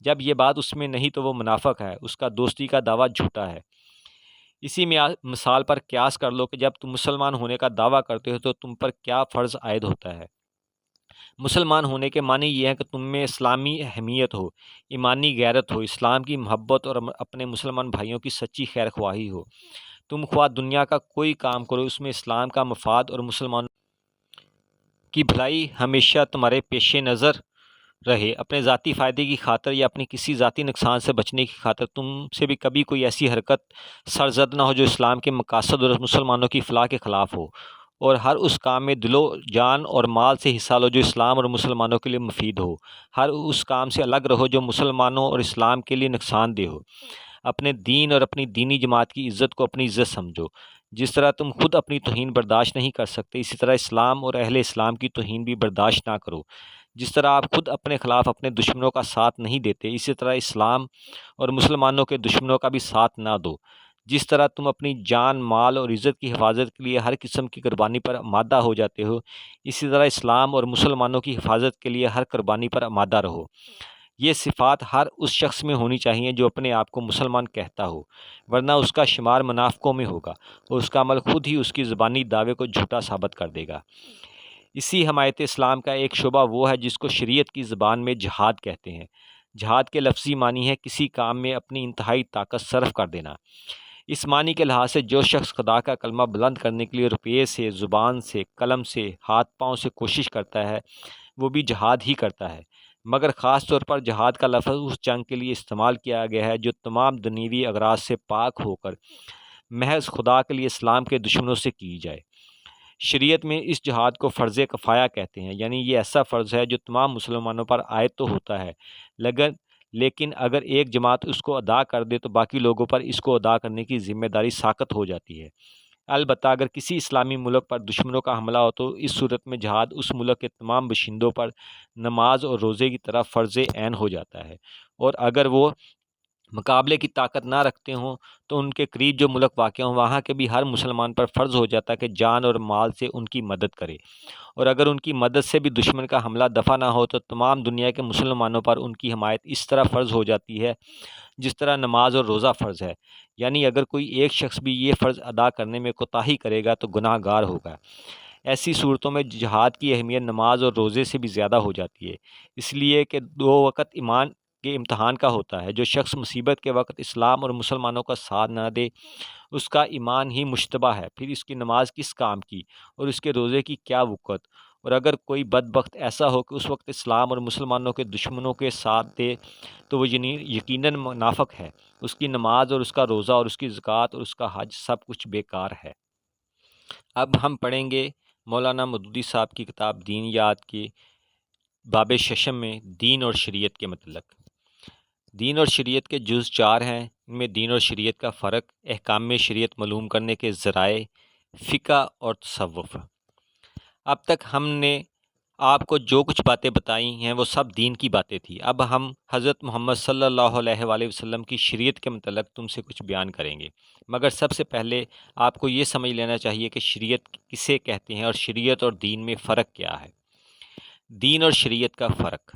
جب یہ بات اس میں نہیں تو وہ منافق ہے، اس کا دوستی کا دعویٰ جھوٹا ہے۔ اسی مثال پر قیاس کر لو کہ جب تم مسلمان ہونے کا دعویٰ کرتے ہو تو تم پر کیا فرض عائد ہوتا ہے۔ مسلمان ہونے کے معنی یہ ہے کہ تم میں اسلامی اہمیت ہو، ایمانی غیرت ہو، اسلام کی محبت اور اپنے مسلمان بھائیوں کی سچی خیر خواہی ہو۔ تم خواہ دنیا کا کوئی کام کرو، اس میں اسلام کا مفاد اور مسلمانوں کی بھلائی ہمیشہ تمہارے پیش نظر رہے۔ اپنے ذاتی فائدے کی خاطر یا اپنی کسی ذاتی نقصان سے بچنے کی خاطر تم سے بھی کبھی کوئی ایسی حرکت سرزد نہ ہو جو اسلام کے مقاصد اور مسلمانوں کی فلاح کے خلاف ہو، اور ہر اس کام میں دل و جان اور مال سے حصہ لو جو اسلام اور مسلمانوں کے لیے مفید ہو۔ ہر اس کام سے الگ رہو جو مسلمانوں اور اسلام کے لیے نقصان دہ ہو۔ اپنے دین اور اپنی دینی جماعت کی عزت کو اپنی عزت سمجھو۔ جس طرح تم خود اپنی توہین برداشت نہیں کر سکتے، اسی طرح اسلام اور اہل اسلام کی توہین بھی برداشت نہ کرو۔ جس طرح آپ خود اپنے خلاف اپنے دشمنوں کا ساتھ نہیں دیتے، اسی طرح اسلام اور مسلمانوں کے دشمنوں کا بھی ساتھ نہ دو۔ جس طرح تم اپنی جان، مال اور عزت کی حفاظت کے لیے ہر قسم کی قربانی پر آمادہ ہو جاتے ہو، اسی طرح اسلام اور مسلمانوں کی حفاظت کے لیے ہر قربانی پر آمادہ رہو۔ یہ صفات ہر اس شخص میں ہونی چاہیے جو اپنے آپ کو مسلمان کہتا ہو، ورنہ اس کا شمار منافقوں میں ہوگا اور اس کا عمل خود ہی اس کی زبانی دعوے کو جھوٹا ثابت کر دے گا۔ اسی حمایت اسلام کا ایک شعبہ وہ ہے جس کو شریعت کی زبان میں جہاد کہتے ہیں۔ جہاد کے لفظی معنی ہے کسی کام میں اپنی انتہائی طاقت صرف کر دینا۔ اس معنی کے لحاظ سے جو شخص خدا کا کلمہ بلند کرنے کے لیے روپیے سے، زبان سے، قلم سے، ہاتھ پاؤں سے کوشش کرتا ہے، وہ بھی جہاد ہی کرتا ہے، مگر خاص طور پر جہاد کا لفظ اس جنگ کے لیے استعمال کیا گیا ہے جو تمام دنیوی اغراض سے پاک ہو کر محض خدا کے لیے اسلام کے دشمنوں سے کی جائے۔ شریعت میں اس جہاد کو فرض کفایہ کہتے ہیں، یعنی یہ ایسا فرض ہے جو تمام مسلمانوں پر عائد تو ہوتا ہے، لیکن اگر ایک جماعت اس کو ادا کر دے تو باقی لوگوں پر اس کو ادا کرنے کی ذمہ داری ساقط ہو جاتی ہے۔ البتہ اگر کسی اسلامی ملک پر دشمنوں کا حملہ ہو تو اس صورت میں جہاد اس ملک کے تمام باشندوں پر نماز اور روزے کی طرح فرض عین ہو جاتا ہے، اور اگر وہ مقابلے کی طاقت نہ رکھتے ہوں تو ان کے قریب جو ملک واقع ہوں وہاں کے بھی ہر مسلمان پر فرض ہو جاتا ہے کہ جان اور مال سے ان کی مدد کرے، اور اگر ان کی مدد سے بھی دشمن کا حملہ دفع نہ ہو تو تمام دنیا کے مسلمانوں پر ان کی حمایت اس طرح فرض ہو جاتی ہے جس طرح نماز اور روزہ فرض ہے، یعنی اگر کوئی ایک شخص بھی یہ فرض ادا کرنے میں کوتاہی کرے گا تو گناہ گار ہوگا۔ ایسی صورتوں میں جہاد کی اہمیت نماز اور روزے سے بھی زیادہ ہو جاتی ہے، اس لیے کہ 2 وقت ایمان کے امتحان کا ہوتا ہے۔ جو شخص مصیبت کے وقت اسلام اور مسلمانوں کا ساتھ نہ دے اس کا ایمان ہی مشتبہ ہے، پھر اس کی نماز کس کام کی اور اس کے روزے کی کیا وقت؟ اور اگر کوئی بدبخت ایسا ہو کہ اس وقت اسلام اور مسلمانوں کے دشمنوں کے ساتھ دے تو وہ یقیناً منافق ہے، اس کی نماز اور اس کا روزہ اور اس کی زکوٰۃ اور اس کا حج سب کچھ بیکار ہے۔ اب ہم پڑھیں گے مولانا مودودی صاحب کی کتاب دین یاد کے باب ششم میں دین اور شریعت کے متعلق۔ دین اور شریعت کے جز 4 ہیں، ان میں دین اور شریعت کا فرق، احکام شریعت معلوم کرنے کے ذرائع، فقہ اور تصوف۔ اب تک ہم نے آپ کو جو کچھ باتیں بتائی ہیں وہ سب دین کی باتیں تھیں۔ اب ہم حضرت محمد صلی اللہ علیہ وآلہ وسلم کی شریعت کے متعلق تم سے کچھ بیان کریں گے، مگر سب سے پہلے آپ کو یہ سمجھ لینا چاہیے کہ شریعت کسے کہتے ہیں اور شریعت اور دین میں فرق کیا ہے۔ دین اور شریعت کا فرق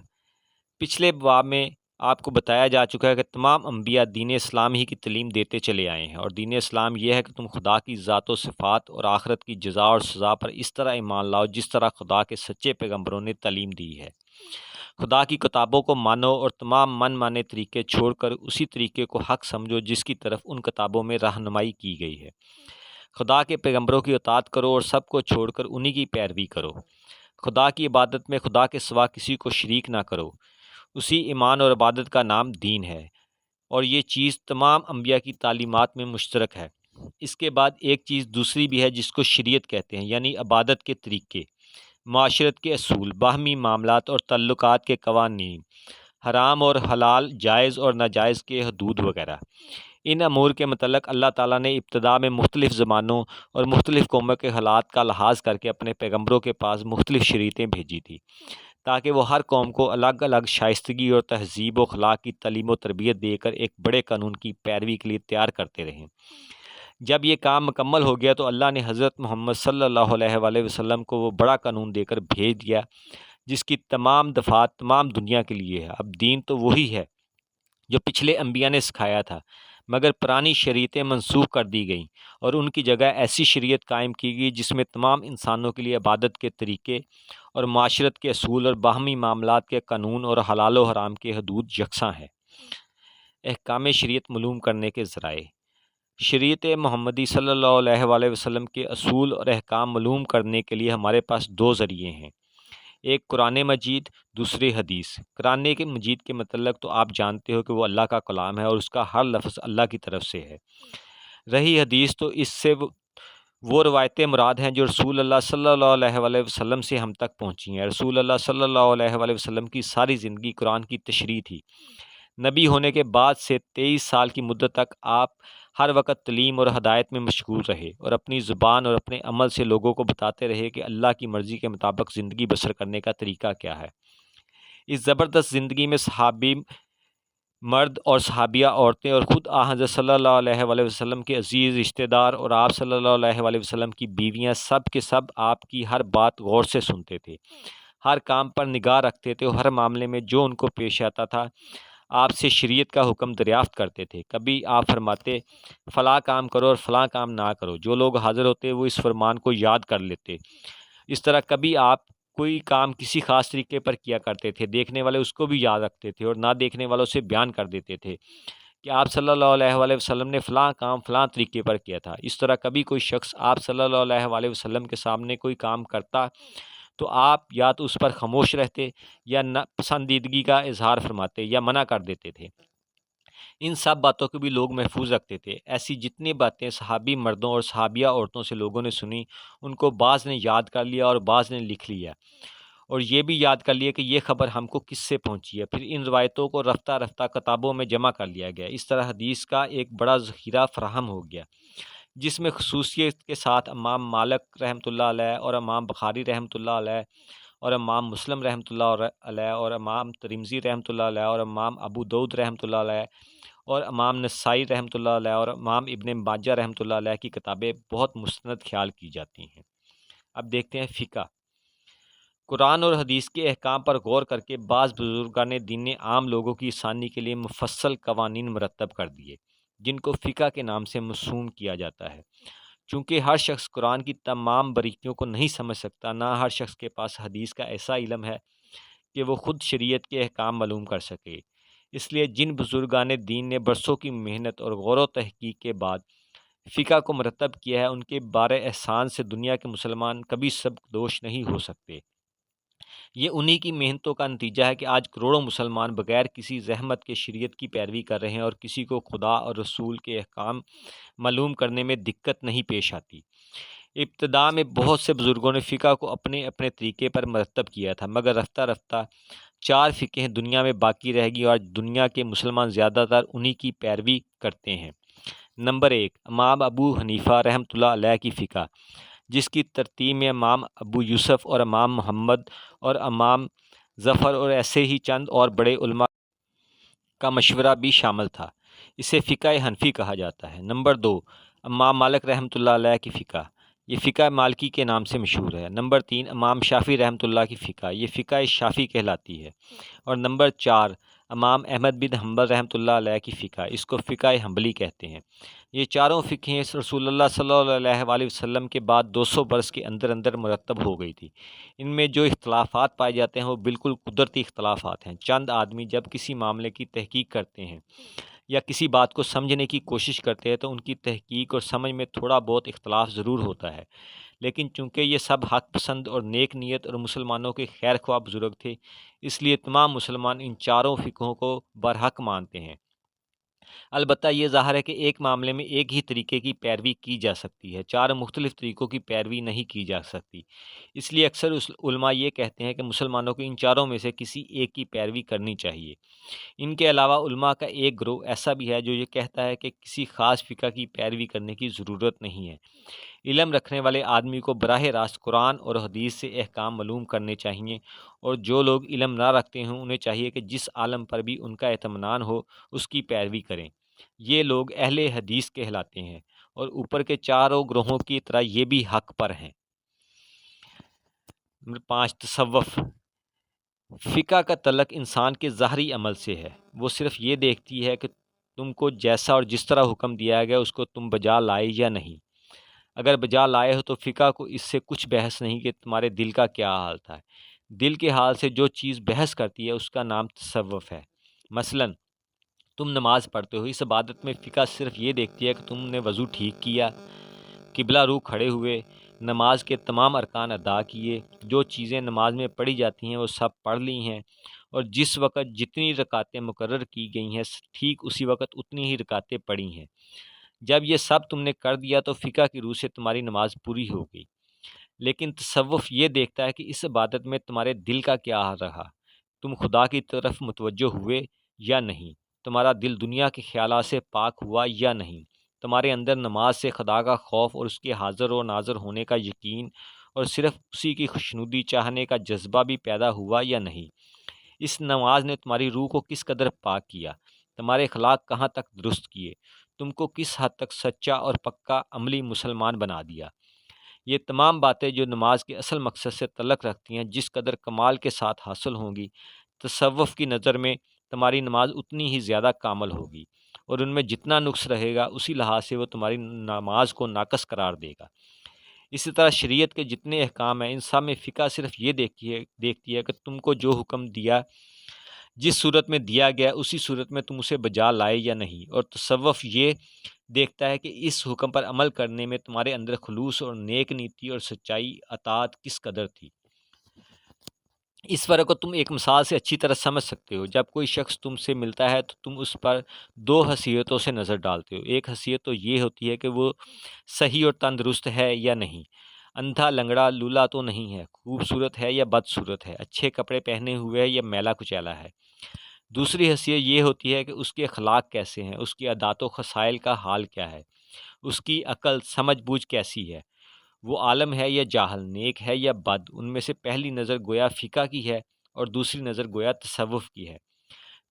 پچھلے باب میں آپ کو بتایا جا چکا ہے کہ تمام انبیاء دین اسلام ہی کی تعلیم دیتے چلے آئے ہیں، اور دین اسلام یہ ہے کہ تم خدا کی ذات و صفات اور آخرت کی جزا اور سزا پر اس طرح ایمان لاؤ جس طرح خدا کے سچے پیغمبروں نے تعلیم دی ہے۔ خدا کی کتابوں کو مانو اور تمام من مانے طریقے چھوڑ کر اسی طریقے کو حق سمجھو جس کی طرف ان کتابوں میں رہنمائی کی گئی ہے۔ خدا کے پیغمبروں کی اطاعت کرو اور سب کو چھوڑ کر انہی کی پیروی کرو۔ خدا کی عبادت میں خدا کے سوا کسی کو شریک نہ کرو، اسی ایمان اور عبادت کا نام دین ہے، اور یہ چیز تمام انبیاء کی تعلیمات میں مشترک ہے۔ اس کے بعد ایک چیز دوسری بھی ہے جس کو شریعت کہتے ہیں، یعنی عبادت کے طریقے، معاشرت کے اصول، باہمی معاملات اور تعلقات کے قوانین، حرام اور حلال، جائز اور ناجائز کے حدود وغیرہ۔ ان امور کے متعلق اللہ تعالیٰ نے ابتدا میں مختلف زمانوں اور مختلف قوموں کے حالات کا لحاظ کر کے اپنے پیغمبروں کے پاس مختلف شریعتیں بھیجی تھی تاکہ وہ ہر قوم کو الگ الگ شائستگی اور تہذیب و اخلاق کی تعلیم و تربیت دے کر ایک بڑے قانون کی پیروی کے لیے تیار کرتے رہیں۔ جب یہ کام مکمل ہو گیا تو اللہ نے حضرت محمد صلی اللہ علیہ وآلہ وسلم کو وہ بڑا قانون دے کر بھیج دیا جس کی تمام دفعات تمام دنیا کے لیے ہے۔ اب دین تو وہی ہے جو پچھلے انبیاء نے سکھایا تھا، مگر پرانی شریعتیں منسوخ کر دی گئیں اور ان کی جگہ ایسی شریعت قائم کی گئی جس میں تمام انسانوں کے لیے عبادت کے طریقے اور معاشرت کے اصول اور باہمی معاملات کے قانون اور حلال و حرام کے حدود یکساں ہیں۔ احکام شریعت معلوم کرنے کے ذرائع۔ شریعت محمدی صلی اللہ علیہ وآلہ وسلم کے اصول اور احکام معلوم کرنے کے لیے ہمارے پاس دو ذریعے ہیں، ایک قرآن مجید، دوسری حدیث۔ قرآن کے مجید کے متعلق تو آپ جانتے ہو کہ وہ اللہ کا کلام ہے اور اس کا ہر لفظ اللہ کی طرف سے ہے۔ رہی حدیث تو اس سے وہ روایتیں مراد ہیں جو رسول اللہ صلی اللہ علیہ وآلہ وسلم سے ہم تک پہنچی ہیں۔ رسول اللہ صلی اللہ علیہ وآلہ وسلم کی ساری زندگی قرآن کی تشریح تھی۔ نبی ہونے کے بعد سے 23 سال کی مدت تک آپ ہر وقت تعلیم اور ہدایت میں مشغول رہے اور اپنی زبان اور اپنے عمل سے لوگوں کو بتاتے رہے کہ اللہ کی مرضی کے مطابق زندگی بسر کرنے کا طریقہ کیا ہے۔ اس زبردست زندگی میں صحابی مرد اور صحابیہ عورتیں اور خود حضرت صلی اللہ علیہ وآلہ وسلم کے عزیز رشتہ دار اور آپ صلی اللہ علیہ وآلہ وسلم کی بیویاں سب کے سب آپ کی ہر بات غور سے سنتے تھے، ہر کام پر نگاہ رکھتے تھے اور ہر معاملے میں جو ان کو پیش آتا تھا آپ سے شریعت کا حکم دریافت کرتے تھے۔ کبھی آپ فرماتے فلاں کام کرو اور فلاں کام نہ کرو، جو لوگ حاضر ہوتے وہ اس فرمان کو یاد کر لیتے۔ اس طرح کبھی آپ کوئی کام کسی خاص طریقے پر کیا کرتے تھے، دیکھنے والے اس کو بھی یاد رکھتے تھے اور نہ دیکھنے والوں سے بیان کر دیتے تھے کہ آپ صلی اللہ علیہ وآلہ وسلم نے فلاں کام فلاں طریقے پر کیا تھا۔ اس طرح کبھی کوئی شخص آپ صلی اللہ علیہ وآلہ وسلم کے سامنے کوئی کام کرتا تو آپ یا تو اس پر خاموش رہتے یا ناپسندیدگی کا اظہار فرماتے یا منع کر دیتے تھے۔ ان سب باتوں کو بھی لوگ محفوظ رکھتے تھے۔ ایسی جتنی باتیں صحابی مردوں اور صحابیہ عورتوں سے لوگوں نے سنی، ان کو بعض نے یاد کر لیا اور بعض نے لکھ لیا اور یہ بھی یاد کر لیا کہ یہ خبر ہم کو کس سے پہنچی ہے۔ پھر ان روایتوں کو رفتہ رفتہ کتابوں میں جمع کر لیا گیا۔ اس طرح حدیث کا ایک بڑا ذخیرہ فراہم ہو گیا، جس میں خصوصیت کے ساتھ امام مالک رحمۃ اللہ علیہ اور امام بخاری رحمۃ اللہ علیہ اور امام مسلم رحمۃ اللہ علیہ اور امام ترمذی رحمۃ اللہ علیہ اور امام ابو داؤد رحمۃ اللہ علیہ اور امام نسائی رحمۃ اللہ علیہ اور امام ابن ماجہ رحمۃ اللہ علیہ کی کتابیں بہت مستند خیال کی جاتی ہیں۔ اب دیکھتے ہیں فقہ۔ قرآن اور حدیث کے احکام پر غور کر کے بعض بزرگان دین نے عام لوگوں کی آسانی کے لیے مفصل قوانین مرتب کر دیے، جن کو فقہ کے نام سے مرسوم کیا جاتا ہے۔ چونکہ ہر شخص قرآن کی تمام باریکیوں کو نہیں سمجھ سکتا، نہ ہر شخص کے پاس حدیث کا ایسا علم ہے کہ وہ خود شریعت کے احکام معلوم کر سکے۔ اس لیے جن بزرگان دین نے برسوں کی محنت اور غور و تحقیق کے بعد فقہ کو مرتب کیا ہے، ان کے بارے احسان سے دنیا کے مسلمان کبھی سبکدوش نہیں ہو سکتے۔ یہ انہی کی محنتوں کا نتیجہ ہے کہ آج کروڑوں مسلمان بغیر کسی زحمت کے شریعت کی پیروی کر رہے ہیں اور کسی کو خدا اور رسول کے احکام معلوم کرنے میں دقت نہیں پیش آتی۔ ابتداء میں بہت سے بزرگوں نے فقہ کو اپنے اپنے طریقے پر مرتب کیا تھا، مگر رفتہ رفتہ 4 فقہیں دنیا میں باقی رہ گئی اور آج دنیا کے مسلمان زیادہ تر انہی کی پیروی کرتے ہیں۔ نمبر 1، امام ابو حنیفہ رحمۃ اللہ علیہ کی فقہ، جس کی ترتیب میں امام ابو یوسف اور امام محمد اور امام ظفر اور ایسے ہی چند اور بڑے علماء کا مشورہ بھی شامل تھا۔ اسے فقہ حنفی کہا جاتا ہے۔ نمبر 2، امام مالک رحمۃ اللہ علیہ کی فقہ، یہ فقہ مالکی کے نام سے مشہور ہے۔ نمبر 3، امام شافعی رحمۃ اللہ کی فقہ، یہ فقہ شافعی کہلاتی ہے۔ اور نمبر 4، امام احمد بن حنبل رحمۃ اللہ علیہ کی فقہ، اس کو فقہ حنبلی کہتے ہیں۔ یہ چاروں فقہیں رسول اللہ صلی اللہ علیہ وآلہ وسلم کے بعد 200 برس کے اندر اندر مرتب ہو گئی تھی۔ ان میں جو اختلافات پائے جاتے ہیں وہ بالکل قدرتی اختلافات ہیں۔ چند آدمی جب کسی معاملے کی تحقیق کرتے ہیں یا کسی بات کو سمجھنے کی کوشش کرتے ہیں تو ان کی تحقیق اور سمجھ میں تھوڑا بہت اختلاف ضرور ہوتا ہے، لیکن چونکہ یہ سب حق پسند اور نیک نیت اور مسلمانوں کے خیر خواہ بزرگ تھے، اس لیے تمام مسلمان ان چاروں فقہوں کو برحق مانتے ہیں۔ البتہ یہ ظاہر ہے کہ ایک معاملے میں ایک ہی طریقے کی پیروی کی جا سکتی ہے، 4 مختلف طریقوں کی پیروی نہیں کی جا سکتی۔ اس لیے اکثر علماء یہ کہتے ہیں کہ مسلمانوں کو ان چاروں میں سے کسی ایک کی پیروی کرنی چاہیے۔ ان کے علاوہ علماء کا ایک گروہ ایسا بھی ہے جو یہ کہتا ہے کہ کسی خاص فقہ کی پیروی کرنے کی ضرورت نہیں ہے۔ علم رکھنے والے آدمی کو براہ راست قرآن اور حدیث سے احکام معلوم کرنے چاہیے، اور جو لوگ علم نہ رکھتے ہیں انہیں چاہیے کہ جس عالم پر بھی ان کا اطمینان ہو اس کی پیروی کریں۔ یہ لوگ اہل حدیث کہلاتے ہیں اور اوپر کے چاروں گروہوں کی طرح یہ بھی حق پر ہیں۔ نمبر 5، تصوف۔ فقہ کا تعلق انسان کے ظاہری عمل سے ہے۔ وہ صرف یہ دیکھتی ہے کہ تم کو جیسا اور جس طرح حکم دیا گیا اس کو تم بجا لائے یا نہیں۔ اگر بجا لائے ہو تو فقہ کو اس سے کچھ بحث نہیں کہ تمہارے دل کا کیا حال تھا۔ دل کے حال سے جو چیز بحث کرتی ہے اس کا نام تصوف ہے۔ مثلا تم نماز پڑھتے ہو، اس عبادت میں فقہ صرف یہ دیکھتی ہے کہ تم نے وضو ٹھیک کیا، قبلہ رو کھڑے ہوئے، نماز کے تمام ارکان ادا کیے، جو چیزیں نماز میں پڑھی جاتی ہیں وہ سب پڑھ لی ہیں، اور جس وقت جتنی رکعتیں مقرر کی گئی ہیں ٹھیک اسی وقت اتنی ہی رکعتیں پڑھی ہیں۔ جب یہ سب تم نے کر دیا تو فقہ کی روح سے تمہاری نماز پوری ہو گئی۔ لیکن تصوف یہ دیکھتا ہے کہ اس عبادت میں تمہارے دل کا کیا حال رہا، تم خدا کی طرف متوجہ ہوئے یا نہیں، تمہارا دل دنیا کے خیالات سے پاک ہوا یا نہیں، تمہارے اندر نماز سے خدا کا خوف اور اس کے حاضر و ناظر ہونے کا یقین اور صرف اسی کی خوشنودی چاہنے کا جذبہ بھی پیدا ہوا یا نہیں۔ اس نماز نے تمہاری روح کو کس قدر پاک کیا، تمہارے اخلاق کہاں تک درست کیے، تم کو کس حد تک سچا اور پکا عملی مسلمان بنا دیا۔ یہ تمام باتیں جو نماز کے اصل مقصد سے تعلق رکھتی ہیں جس قدر کمال کے ساتھ حاصل ہوں گی، تصوف کی نظر میں تمہاری نماز اتنی ہی زیادہ کامل ہوگی، اور ان میں جتنا نقص رہے گا اسی لحاظ سے وہ تمہاری نماز کو ناقص قرار دے گا۔ اسی طرح شریعت کے جتنے احکام ہیں ان سب میں فقہ صرف یہ دیکھتی ہے کہ تم کو جو حکم دیا، جس صورت میں دیا گیا اسی صورت میں تم اسے بجا لائے یا نہیں، اور تصوف یہ دیکھتا ہے کہ اس حکم پر عمل کرنے میں تمہارے اندر خلوص اور نیک نیتی اور سچائی اطاعت کس قدر تھی۔ اس فرق کو تم ایک مثال سے اچھی طرح سمجھ سکتے ہو۔ جب کوئی شخص تم سے ملتا ہے تو تم اس پر دو حیثیتوں سے نظر ڈالتے ہو۔ ایک حیثیت تو یہ ہوتی ہے کہ وہ صحیح اور تندرست ہے یا نہیں، اندھا لنگڑا لولا تو نہیں ہے، خوبصورت ہے یا بدصورت ہے، اچھے کپڑے پہنے ہوئے ہے یا میلا کچیلا ہے۔ دوسری حیثیت یہ ہوتی ہے کہ اس کے اخلاق کیسے ہیں، اس کی عادات و خصائل کا حال کیا ہے، اس کی عقل سمجھ بوجھ کیسی ہے، وہ عالم ہے یا جاہل، نیک ہے یا بد۔ ان میں سے پہلی نظر گویا فقہ کی ہے اور دوسری نظر گویا تصوف کی ہے۔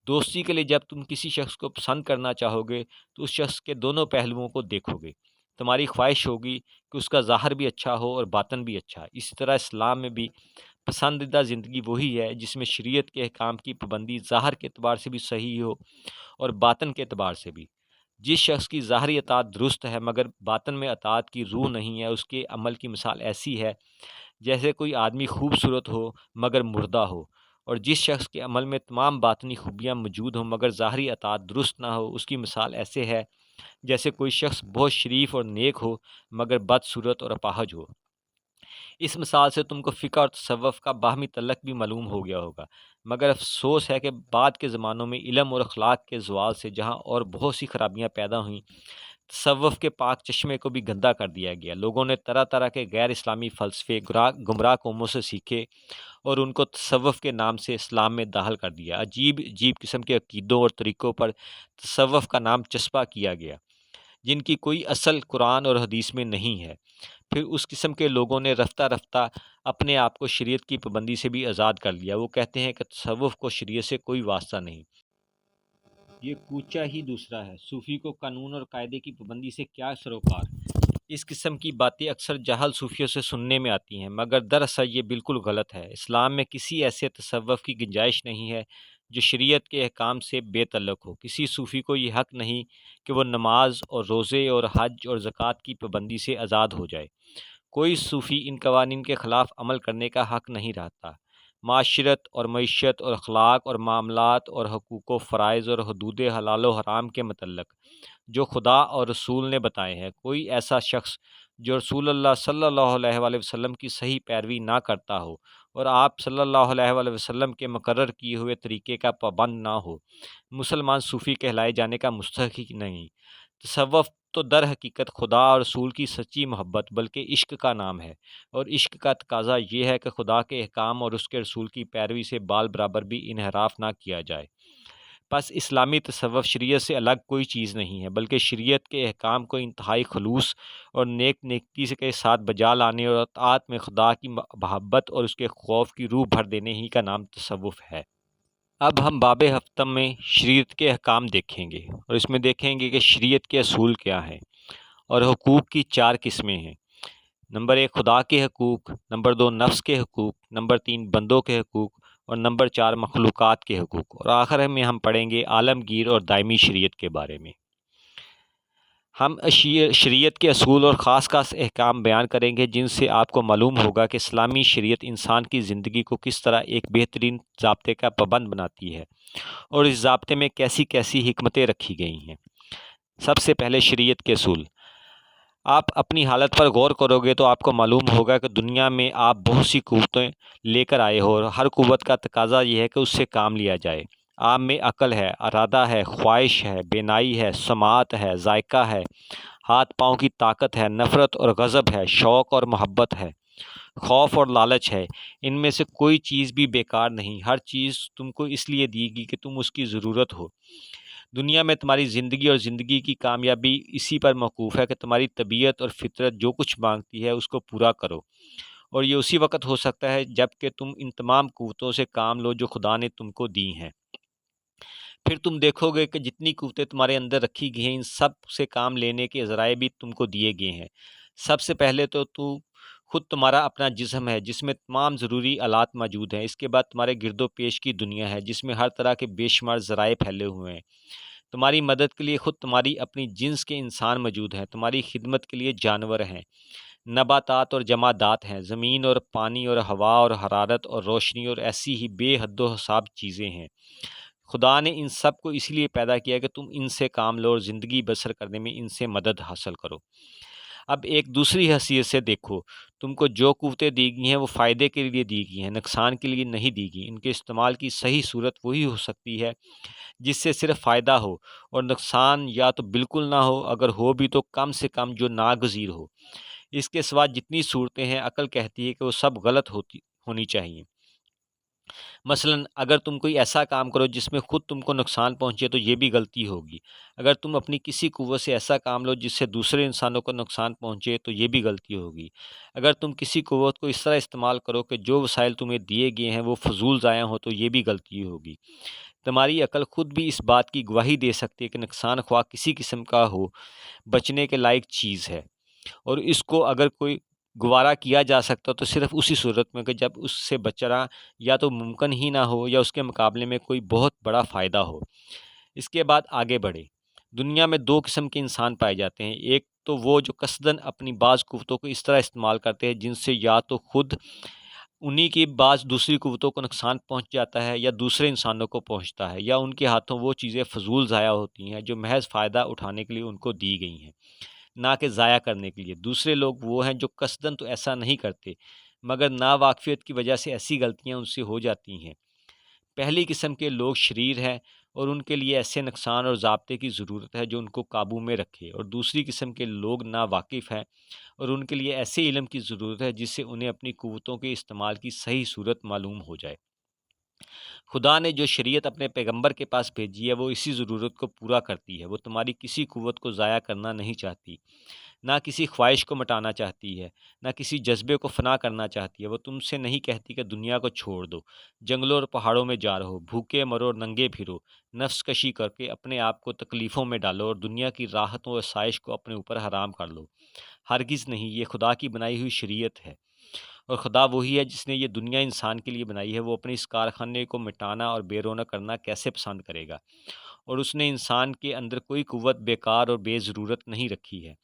دوستی کے لیے جب تم کسی شخص کو پسند کرنا چاہو گے تو اس شخص کے دونوں پہلوؤں کو دیکھو گے۔ تمہاری خواہش ہوگی کہ اس کا ظاہر بھی اچھا ہو اور باطن بھی اچھا۔ اسی طرح اسلام میں بھی پسندیدہ زندگی وہی ہے جس میں شریعت کے احکام کی پابندی ظاہر کے اعتبار سے بھی صحیح ہو اور باطن کے اعتبار سے بھی۔ جس شخص کی ظاہری اطاعت درست ہے مگر باطن میں اطاعت کی روح نہیں ہے، اس کے عمل کی مثال ایسی ہے جیسے کوئی آدمی خوبصورت ہو مگر مردہ ہو، اور جس شخص کے عمل میں تمام باطنی خوبیاں موجود ہوں مگر ظاہری اطاعت درست نہ ہو، اس کی مثال ایسے ہے جیسے کوئی شخص بہت شریف اور نیک ہو مگر بدصورت اور اپاہج ہو۔ اس مثال سے تم کو فقہ اور تصوف کا باہمی تعلق بھی معلوم ہو گیا ہوگا، مگر افسوس ہے کہ بعد کے زمانوں میں علم اور اخلاق کے زوال سے جہاں اور بہت سی خرابیاں پیدا ہوئیں، تصوف کے پاک چشمے کو بھی گندا کر دیا گیا۔ لوگوں نے طرح طرح کے غیر اسلامی فلسفے گمراہ قوموں سے سیکھے اور ان کو تصوف کے نام سے اسلام میں داخل کر دیا۔ عجیب عجیب قسم کے عقیدوں اور طریقوں پر تصوف کا نام چسپاں کیا گیا جن کی کوئی اصل قرآن اور حدیث میں نہیں ہے۔ پھر اس قسم کے لوگوں نے رفتہ رفتہ اپنے آپ کو شریعت کی پابندی سے بھی آزاد کر لیا۔ وہ کہتے ہیں کہ تصوف کو شریعت سے کوئی واسطہ نہیں، یہ کوچہ ہی دوسرا ہے، صوفی کو قانون اور قاعدے کی پابندی سے کیا سروکار۔ اس قسم کی باتیں اکثر جاہل صوفیوں سے سننے میں آتی ہیں، مگر دراصل یہ بالکل غلط ہے۔ اسلام میں کسی ایسے تصوف کی گنجائش نہیں ہے جو شریعت کے احکام سے بے تعلق ہو۔ کسی صوفی کو یہ حق نہیں کہ وہ نماز اور روزے اور حج اور زکوٰۃ کی پابندی سے آزاد ہو جائے۔ کوئی صوفی ان قوانین کے خلاف عمل کرنے کا حق نہیں رہتا۔ معاشرت اور معیشت اور اخلاق اور معاملات اور حقوق و فرائض اور حدود حلال و حرام کے متعلق جو خدا اور رسول نے بتائے ہیں، کوئی ایسا شخص جو رسول اللہ صلی اللہ علیہ وآلہ وسلم کی صحیح پیروی نہ کرتا ہو اور آپ صلی اللہ علیہ وآلہ وسلم کے مقرر کیے ہوئے طریقے کا پابند نہ ہو، مسلمان صوفی کہلائے جانے کا مستحق نہیں۔ تصوف تو در حقیقت خدا اور رسول کی سچی محبت بلکہ عشق کا نام ہے، اور عشق کا تقاضا یہ ہے کہ خدا کے احکام اور اس کے رسول کی پیروی سے بال برابر بھی انحراف نہ کیا جائے۔ پس اسلامی تصوف شریعت سے الگ کوئی چیز نہیں ہے، بلکہ شریعت کے احکام کو انتہائی خلوص اور نیک نیتی کے ساتھ بجا لانے اور اطاعت میں خدا کی محبت اور اس کے خوف کی روح بھر دینے ہی کا نام تصوف ہے۔ اب ہم باب ہفتم میں شریعت کے احکام دیکھیں گے، اور اس میں دیکھیں گے کہ شریعت کے اصول کیا ہیں اور حقوق کی 4 قسمیں ہیں۔ نمبر 1 خدا کے حقوق، نمبر 2 نفس کے حقوق، نمبر 3 بندوں کے حقوق، اور نمبر 4 مخلوقات کے حقوق، اور آخر میں ہم پڑھیں گے عالمگیر اور دائمی شریعت کے بارے میں۔ ہم شریعت کے اصول اور خاص خاص احکام بیان کریں گے جن سے آپ کو معلوم ہوگا کہ اسلامی شریعت انسان کی زندگی کو کس طرح ایک بہترین ضابطے کا پابند بناتی ہے اور اس ضابطے میں کیسی کیسی حکمتیں رکھی گئی ہیں۔ سب سے پہلے شریعت کے اصول۔ آپ اپنی حالت پر غور کرو گے تو آپ کو معلوم ہوگا کہ دنیا میں آپ بہت سی قوتیں لے کر آئے ہو، اور ہر قوت کا تقاضا یہ ہے کہ اس سے کام لیا جائے۔ آپ میں عقل ہے، ارادہ ہے، خواہش ہے، بینائی ہے، سماعت ہے، ذائقہ ہے، ہاتھ پاؤں کی طاقت ہے، نفرت اور غضب ہے، شوق اور محبت ہے، خوف اور لالچ ہے۔ ان میں سے کوئی چیز بھی بیکار نہیں، ہر چیز تم کو اس لیے دی گئی کہ تم اس کی ضرورت ہو۔ دنیا میں تمہاری زندگی اور زندگی کی کامیابی اسی پر موقوف ہے کہ تمہاری طبیعت اور فطرت جو کچھ مانگتی ہے اس کو پورا کرو، اور یہ اسی وقت ہو سکتا ہے جب کہ تم ان تمام قوتوں سے کام لو جو خدا نے تم کو دی ہیں۔ پھر تم دیکھو گے کہ جتنی قوتیں تمہارے اندر رکھی گئی ہیں ان سب سے کام لینے کے ذرائع بھی تم کو دیے گئے ہیں۔ سب سے پہلے تو خود تمہارا اپنا جسم ہے جس میں تمام ضروری آلات موجود ہیں۔ اس کے بعد تمہارے گرد و پیش کی دنیا ہے جس میں ہر طرح کے بے شمار ذرائع پھیلے ہوئے ہیں۔ تمہاری مدد کے لیے خود تمہاری اپنی جنس کے انسان موجود ہیں، تمہاری خدمت کے لیے جانور ہیں، نباتات اور جمادات ہیں، زمین اور پانی اور ہوا اور حرارت اور روشنی اور ایسی ہی بے حد و حساب چیزیں ہیں۔ خدا نے ان سب کو اس لیے پیدا کیا کہ تم ان سے کام لو اور زندگی بسر کرنے میں ان سے مدد حاصل کرو۔ اب ایک دوسری حیثیت سے دیکھو، تم کو جو قوتیں دی گئی ہیں وہ فائدے کے لیے دی گئی ہیں، نقصان کے لیے نہیں دی گئی۔ ان کے استعمال کی صحیح صورت وہی ہو سکتی ہے جس سے صرف فائدہ ہو، اور نقصان یا تو بالکل نہ ہو، اگر ہو بھی تو کم سے کم جو ناگزیر ہو۔ اس کے سوا جتنی صورتیں ہیں عقل کہتی ہے کہ وہ سب غلط ہونی چاہیے۔ مثلا اگر تم کوئی ایسا کام کرو جس میں خود تم کو نقصان پہنچے تو یہ بھی غلطی ہوگی۔ اگر تم اپنی کسی قوت سے ایسا کام لو جس سے دوسرے انسانوں کو نقصان پہنچے تو یہ بھی غلطی ہوگی۔ اگر تم کسی قوت کو اس طرح استعمال کرو کہ جو وسائل تمہیں دیے گئے ہیں وہ فضول ضائع ہو تو یہ بھی غلطی ہوگی۔ تمہاری عقل خود بھی اس بات کی گواہی دے سکتی ہے کہ نقصان خواہ کسی قسم کا ہو بچنے کے لائق چیز ہے، اور اس کو اگر کوئی گوارا کیا جا سکتا تو صرف اسی صورت میں کہ جب اس سے بچنا یا تو ممکن ہی نہ ہو یا اس کے مقابلے میں کوئی بہت بڑا فائدہ ہو۔ اس کے بعد آگے بڑھے۔ دنیا میں دو قسم کے انسان پائے جاتے ہیں، ایک تو وہ جو قصداً اپنی بعض قوتوں کو اس طرح استعمال کرتے ہیں جن سے یا تو خود انہی کی بعض دوسری قوتوں کو نقصان پہنچ جاتا ہے یا دوسرے انسانوں کو پہنچتا ہے، یا ان کے ہاتھوں وہ چیزیں فضول ضائع ہوتی ہیں جو محض فائدہ اٹھانے کے لیے ان کو دی گئی ہیں، نہ کہ ضائع کرنے کے لیے۔ دوسرے لوگ وہ ہیں جو قصداً تو ایسا نہیں کرتے مگر ناواقفیت کی وجہ سے ایسی غلطیاں ان سے ہو جاتی ہیں۔ پہلی قسم کے لوگ شریر ہیں اور ان کے لیے ایسے نقصان اور ضابطے کی ضرورت ہے جو ان کو قابو میں رکھے، اور دوسری قسم کے لوگ ناواقف ہیں اور ان کے لیے ایسے علم کی ضرورت ہے جس سے انہیں اپنی قوتوں کے استعمال کی صحیح صورت معلوم ہو جائے۔ خدا نے جو شریعت اپنے پیغمبر کے پاس بھیجی ہے وہ اسی ضرورت کو پورا کرتی ہے۔ وہ تمہاری کسی قوت کو ضائع کرنا نہیں چاہتی، نہ کسی خواہش کو مٹانا چاہتی ہے، نہ کسی جذبے کو فنا کرنا چاہتی ہے۔ وہ تم سے نہیں کہتی کہ دنیا کو چھوڑ دو، جنگلوں اور پہاڑوں میں جا رہو، بھوکے مرو اور ننگے پھرو، نفس کشی کر کے اپنے آپ کو تکلیفوں میں ڈالو اور دنیا کی راحتوں اور عائش کو اپنے اوپر حرام کر لو۔ ہرگز نہیں، یہ خدا کی بنائی ہوئی شریعت ہے، اور خدا وہی ہے جس نے یہ دنیا انسان کے لیے بنائی ہے۔ وہ اپنے اس کارخانے کو مٹانا اور بے رونق کرنا کیسے پسند کرے گا؟ اور اس نے انسان کے اندر کوئی قوت بیکار اور بے ضرورت نہیں رکھی ہے،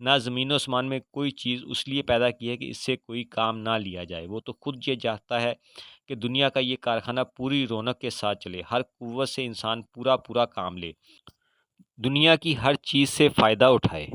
نہ زمین و آسمان میں کوئی چیز اس لیے پیدا کی ہے کہ اس سے کوئی کام نہ لیا جائے۔ وہ تو خود یہ چاہتا ہے کہ دنیا کا یہ کارخانہ پوری رونق کے ساتھ چلے، ہر قوت سے انسان پورا کام لے، دنیا کی ہر چیز سے فائدہ اٹھائے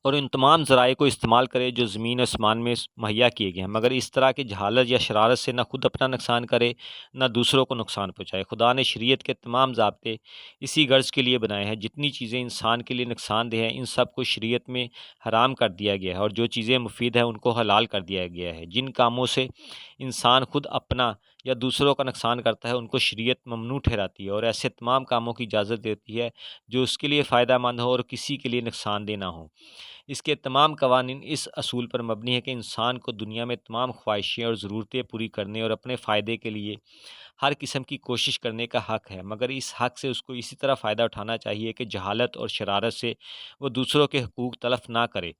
اور ان تمام ذرائع کو استعمال کرے جو زمین و آسمان میں مہیا کیے گئے ہیں، مگر اس طرح کی جہالت یا شرارت سے نہ خود اپنا نقصان کرے نہ دوسروں کو نقصان پہنچائے۔ خدا نے شریعت کے تمام ضابطے اسی غرض کے لیے بنائے ہیں۔ جتنی چیزیں انسان کے لیے نقصان دہ ہیں ان سب کو شریعت میں حرام کر دیا گیا ہے، اور جو چیزیں مفید ہیں ان کو حلال کر دیا گیا ہے۔ جن کاموں سے انسان خود اپنا یا دوسروں کا نقصان کرتا ہے ان کو شریعت ممنوع ٹھہراتی ہے، اور ایسے تمام کاموں کی اجازت دیتی ہے جو اس کے لیے فائدہ مند ہو اور کسی کے لیے نقصان دہ نہ ہو۔ اس کے تمام قوانین اس اصول پر مبنی ہے کہ انسان کو دنیا میں تمام خواہشیں اور ضرورتیں پوری کرنے اور اپنے فائدے کے لیے ہر قسم کی کوشش کرنے کا حق ہے، مگر اس حق سے اس کو اسی طرح فائدہ اٹھانا چاہیے کہ جہالت اور شرارت سے وہ دوسروں کے حقوق تلف نہ کرے،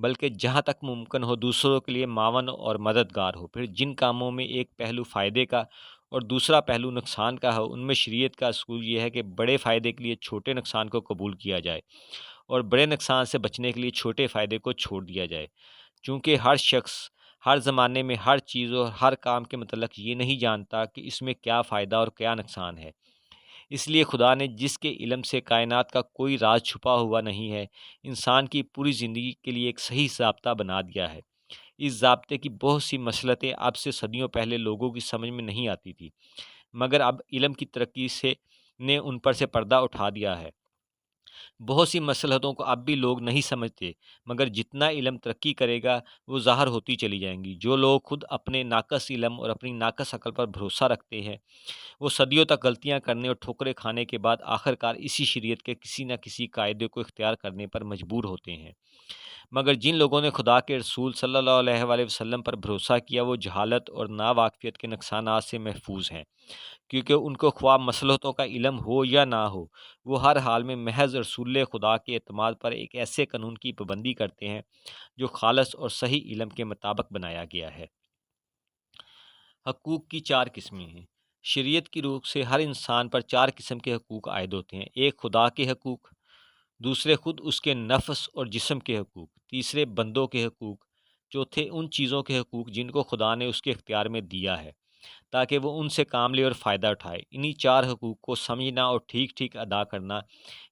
بلکہ جہاں تک ممکن ہو دوسروں کے لیے معاون اور مددگار ہو۔ پھر جن کاموں میں ایک پہلو فائدے کا اور دوسرا پہلو نقصان کا ہو، ان میں شریعت کا اصول یہ ہے کہ بڑے فائدے کے لیے چھوٹے نقصان کو قبول کیا جائے اور بڑے نقصان سے بچنے کے لیے چھوٹے فائدے کو چھوڑ دیا جائے۔ چونکہ ہر شخص ہر زمانے میں ہر چیز اور ہر کام کے متعلق یہ نہیں جانتا کہ اس میں کیا فائدہ اور کیا نقصان ہے، اس لیے خدا نے جس کے علم سے کائنات کا کوئی راز چھپا ہوا نہیں ہے، انسان کی پوری زندگی کے لیے ایک صحیح ضابطہ بنا دیا ہے۔ اس ضابطے کی بہت سی مصلحتیں اب سے صدیوں پہلے لوگوں کی سمجھ میں نہیں آتی تھی، مگر اب علم کی ترقی سے نے ان پر سے پردہ اٹھا دیا ہے۔ بہت سی مصلحتوں کو اب بھی لوگ نہیں سمجھتے، مگر جتنا علم ترقی کرے گا وہ ظاہر ہوتی چلی جائیں گی۔ جو لوگ خود اپنے ناقص علم اور اپنی ناقص عقل پر بھروسہ رکھتے ہیں، وہ صدیوں تک غلطیاں کرنے اور ٹھوکریں کھانے کے بعد آخرکار اسی شریعت کے کسی نہ کسی قاعدے کو اختیار کرنے پر مجبور ہوتے ہیں۔ مگر جن لوگوں نے خدا کے رسول صلی اللہ علیہ وآلہ وسلم پر بھروسہ کیا، وہ جہالت اور ناواقفیت کے نقصانات سے محفوظ ہیں، کیونکہ ان کو خواہ مصلحتوں کا علم ہو یا نہ ہو، وہ ہر حال میں محض رسول خدا کے اعتماد پر ایک ایسے قانون کی پابندی کرتے ہیں جو خالص اور صحیح علم کے مطابق بنایا گیا ہے۔ حقوق کی چار قسمیں ہیں۔ شریعت کی روح سے ہر انسان پر چار قسم کے حقوق عائد ہوتے ہیں۔ ایک خدا کے حقوق، دوسرے خود اس کے نفس اور جسم کے حقوق، تیسرے بندوں کے حقوق، چوتھے ان چیزوں کے حقوق جن کو خدا نے اس کے اختیار میں دیا ہے تاکہ وہ ان سے کام لے اور فائدہ اٹھائے۔ انہی چار حقوق کو سمجھنا اور ٹھیک ٹھیک ادا کرنا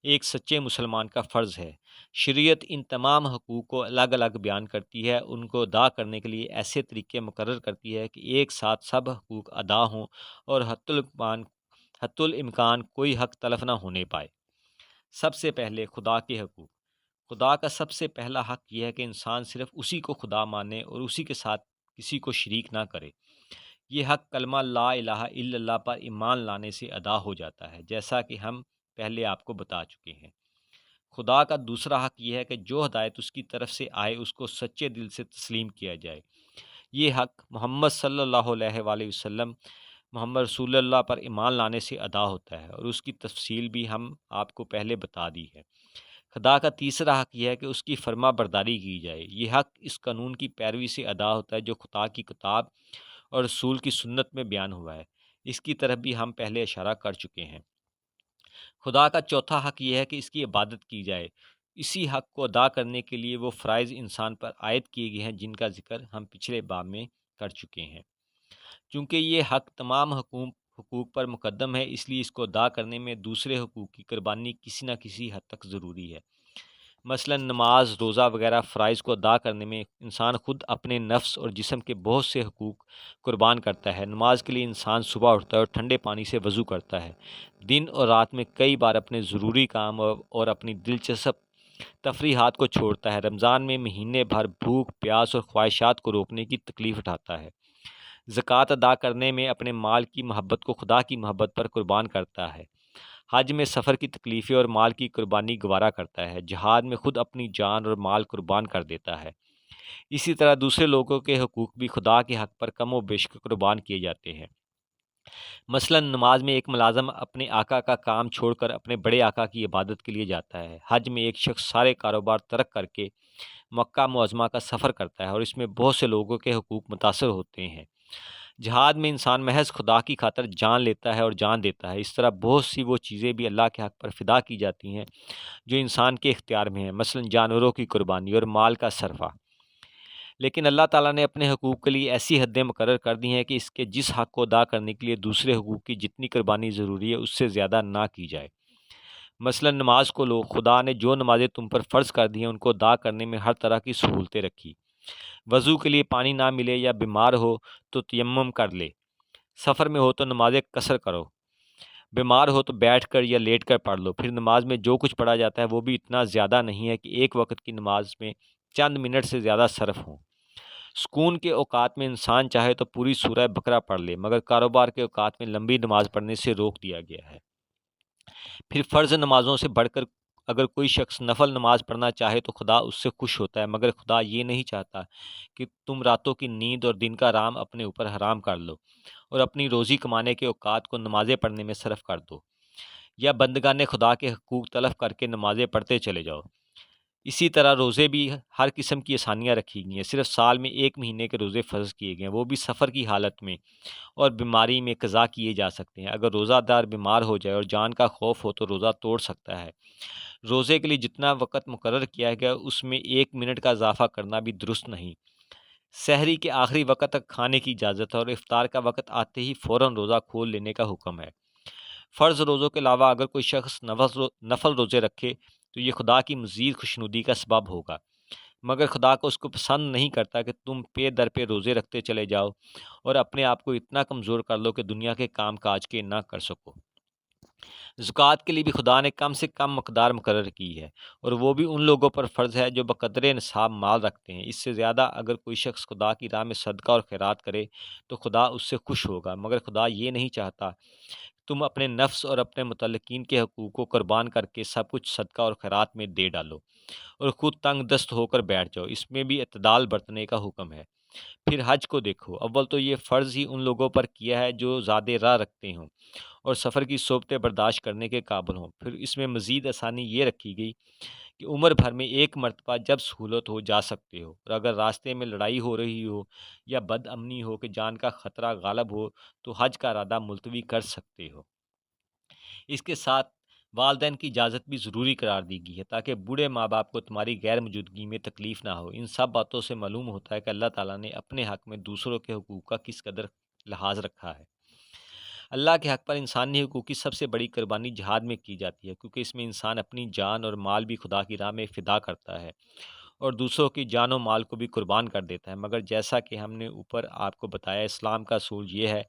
ایک سچے مسلمان کا فرض ہے۔ شریعت ان تمام حقوق کو الگ الگ بیان کرتی ہے، ان کو ادا کرنے کے لیے ایسے طریقے مقرر کرتی ہے کہ ایک ساتھ سب حقوق ادا ہوں اور حتی الامکان کوئی حق تلف نہ ہونے پائے۔ سب سے پہلے خدا کے حقوق۔ خدا کا سب سے پہلا حق یہ ہے کہ انسان صرف اسی کو خدا مانے اور اسی کے ساتھ کسی کو شریک نہ کرے۔ یہ حق کلمہ لا الہ الا اللہ پر ایمان لانے سے ادا ہو جاتا ہے، جیسا کہ ہم پہلے آپ کو بتا چکے ہیں۔ خدا کا دوسرا حق یہ ہے کہ جو ہدایت اس کی طرف سے آئے اس کو سچے دل سے تسلیم کیا جائے۔ یہ حق محمد صلی اللہ علیہ وآلہ وسلم، محمد رسول اللہ پر ایمان لانے سے ادا ہوتا ہے، اور اس کی تفصیل بھی ہم آپ کو پہلے بتا دی ہے۔ خدا کا تیسرا حق یہ ہے کہ اس کی فرما برداری کی جائے۔ یہ حق اس قانون کی پیروی سے ادا ہوتا ہے جو خدا کی کتاب اور رسول کی سنت میں بیان ہوا ہے۔ اس کی طرف بھی ہم پہلے اشارہ کر چکے ہیں۔ خدا کا چوتھا حق یہ ہے کہ اس کی عبادت کی جائے۔ اسی حق کو ادا کرنے کے لیے وہ فرائض انسان پر عائد کیے گئے ہیں جن کا ذکر ہم پچھلے باب میں کر چکے ہیں۔ چونکہ یہ حق تمام حقوق پر مقدم ہے، اس لیے اس کو ادا کرنے میں دوسرے حقوق کی قربانی کسی نہ کسی حد تک ضروری ہے۔ مثلا نماز، روزہ وغیرہ فرائض کو ادا کرنے میں انسان خود اپنے نفس اور جسم کے بہت سے حقوق قربان کرتا ہے۔ نماز کے لیے انسان صبح اٹھتا ہے اور ٹھنڈے پانی سے وضو کرتا ہے، دن اور رات میں کئی بار اپنے ضروری کام اور اپنی دلچسپ تفریحات کو چھوڑتا ہے، رمضان میں مہینے بھر بھوک پیاس اور خواہشات کو روکنے کی تکلیف اٹھاتا ہے، زکوٰۃ ادا کرنے میں اپنے مال کی محبت کو خدا کی محبت پر قربان کرتا ہے، حج میں سفر کی تکلیفیں اور مال کی قربانی گوارا کرتا ہے، جہاد میں خود اپنی جان اور مال قربان کر دیتا ہے۔ اسی طرح دوسرے لوگوں کے حقوق بھی خدا کے حق پر کم و بیش قربان کیے جاتے ہیں۔ مثلا نماز میں ایک ملازم اپنے آقا کا کام چھوڑ کر اپنے بڑے آقا کی عبادت کے لیے جاتا ہے، حج میں ایک شخص سارے کاروبار ترک کر کے مکہ معظمہ کا سفر کرتا ہے اور اس میں بہت سے لوگوں کے حقوق متاثر ہوتے ہیں۔ جہاد میں انسان محض خدا کی خاطر جان لیتا ہے اور جان دیتا ہے۔ اس طرح بہت سی وہ چیزیں بھی اللہ کے حق پر فدا کی جاتی ہیں جو انسان کے اختیار میں ہیں، مثلا جانوروں کی قربانی اور مال کا صرفہ۔ لیکن اللہ تعالیٰ نے اپنے حقوق کے لیے ایسی حدیں مقرر کر دی ہیں کہ اس کے جس حق کو ادا کرنے کے لیے دوسرے حقوق کی جتنی قربانی ضروری ہے اس سے زیادہ نہ کی جائے۔ مثلا نماز کو لو، خدا نے جو نمازیں تم پر فرض کر دی ہیں ان کو ادا کرنے میں ہر طرح کی سہولتیں رکھی۔ وضو کے لیے پانی نہ ملے یا بیمار ہو تو تیمم کر لے، سفر میں ہو تو نماز قصر کرو، بیمار ہو تو بیٹھ کر یا لیٹ کر پڑھ لو۔ پھر نماز میں جو کچھ پڑھا جاتا ہے وہ بھی اتنا زیادہ نہیں ہے کہ ایک وقت کی نماز میں چند منٹ سے زیادہ صرف ہوں۔ سکون کے اوقات میں انسان چاہے تو پوری سورہ بقرہ پڑھ لے، مگر کاروبار کے اوقات میں لمبی نماز پڑھنے سے روک دیا گیا ہے۔ پھر فرض نمازوں سے بڑھ کر اگر کوئی شخص نفل نماز پڑھنا چاہے تو خدا اس سے خوش ہوتا ہے، مگر خدا یہ نہیں چاہتا کہ تم راتوں کی نیند اور دن کا آرام اپنے اوپر حرام کر لو اور اپنی روزی کمانے کے اوقات کو نمازیں پڑھنے میں صرف کر دو، یا بندگان خدا کے حقوق تلف کر کے نمازیں پڑھتے چلے جاؤ۔ اسی طرح روزے بھی ہر قسم کی آسانیاں رکھی گئی ہیں، صرف سال میں 1 مہینے کے روزے فرض کیے گئے ہیں، وہ بھی سفر کی حالت میں اور بیماری میں قضا کیے جا سکتے ہیں۔ اگر روزہ دار بیمار ہو جائے اور جان کا خوف ہو تو روزہ توڑ سکتا ہے۔ روزے کے لیے جتنا وقت مقرر کیا گیا اس میں 1 منٹ کا اضافہ کرنا بھی درست نہیں۔ سحری کے آخری وقت تک کھانے کی اجازت ہے اور افطار کا وقت آتے ہی فوراً روزہ کھول لینے کا حکم ہے۔ فرض روزوں کے علاوہ اگر کوئی شخص نفل روزے رکھے تو یہ خدا کی مزید خوشنودی کا سبب ہوگا، مگر خدا کو اس کو پسند نہیں کرتا کہ تم پے در پہ روزے رکھتے چلے جاؤ اور اپنے آپ کو اتنا کمزور کر لو کہ دنیا کے کام کاج کے نہ کر سکو۔ زکوٰۃ کے لیے بھی خدا نے کم سے کم مقدار مقرر کی ہے، اور وہ بھی ان لوگوں پر فرض ہے جو بقدر نصاب مال رکھتے ہیں۔ اس سے زیادہ اگر کوئی شخص خدا کی راہ میں صدقہ اور خیرات کرے تو خدا اس سے خوش ہوگا، مگر خدا یہ نہیں چاہتا تم اپنے نفس اور اپنے متعلقین کے حقوق کو قربان کر کے سب کچھ صدقہ اور خیرات میں دے ڈالو اور خود تنگ دست ہو کر بیٹھ جاؤ۔ اس میں بھی اعتدال برتنے کا حکم ہے۔ پھر حج کو دیکھو، اول تو یہ فرض ہی ان لوگوں پر کیا ہے جو زیادہ راہ رکھتے ہوں اور سفر کی صعوبتیں برداشت کرنے کے قابل ہوں۔ پھر اس میں مزید آسانی یہ رکھی گئی کہ عمر بھر میں ایک مرتبہ جب سہولت ہو جا سکتے ہو، اور اگر راستے میں لڑائی ہو رہی ہو یا بد امنی ہو کہ جان کا خطرہ غالب ہو تو حج کا ارادہ ملتوی کر سکتے ہو۔ اس کے ساتھ والدین کی اجازت بھی ضروری قرار دی گئی ہے تاکہ بوڑھے ماں باپ کو تمہاری غیر موجودگی میں تکلیف نہ ہو۔ ان سب باتوں سے معلوم ہوتا ہے کہ اللہ تعالیٰ نے اپنے حق میں دوسروں کے حقوق کا کس قدر لحاظ رکھا ہے۔ اللہ کے حق پر انسانی حقوق کی سب سے بڑی قربانی جہاد میں کی جاتی ہے، کیونکہ اس میں انسان اپنی جان اور مال بھی خدا کی راہ میں فدا کرتا ہے اور دوسروں کی جان و مال کو بھی قربان کر دیتا ہے۔ مگر جیسا کہ ہم نے اوپر آپ کو بتایا، اسلام کا اصول یہ ہے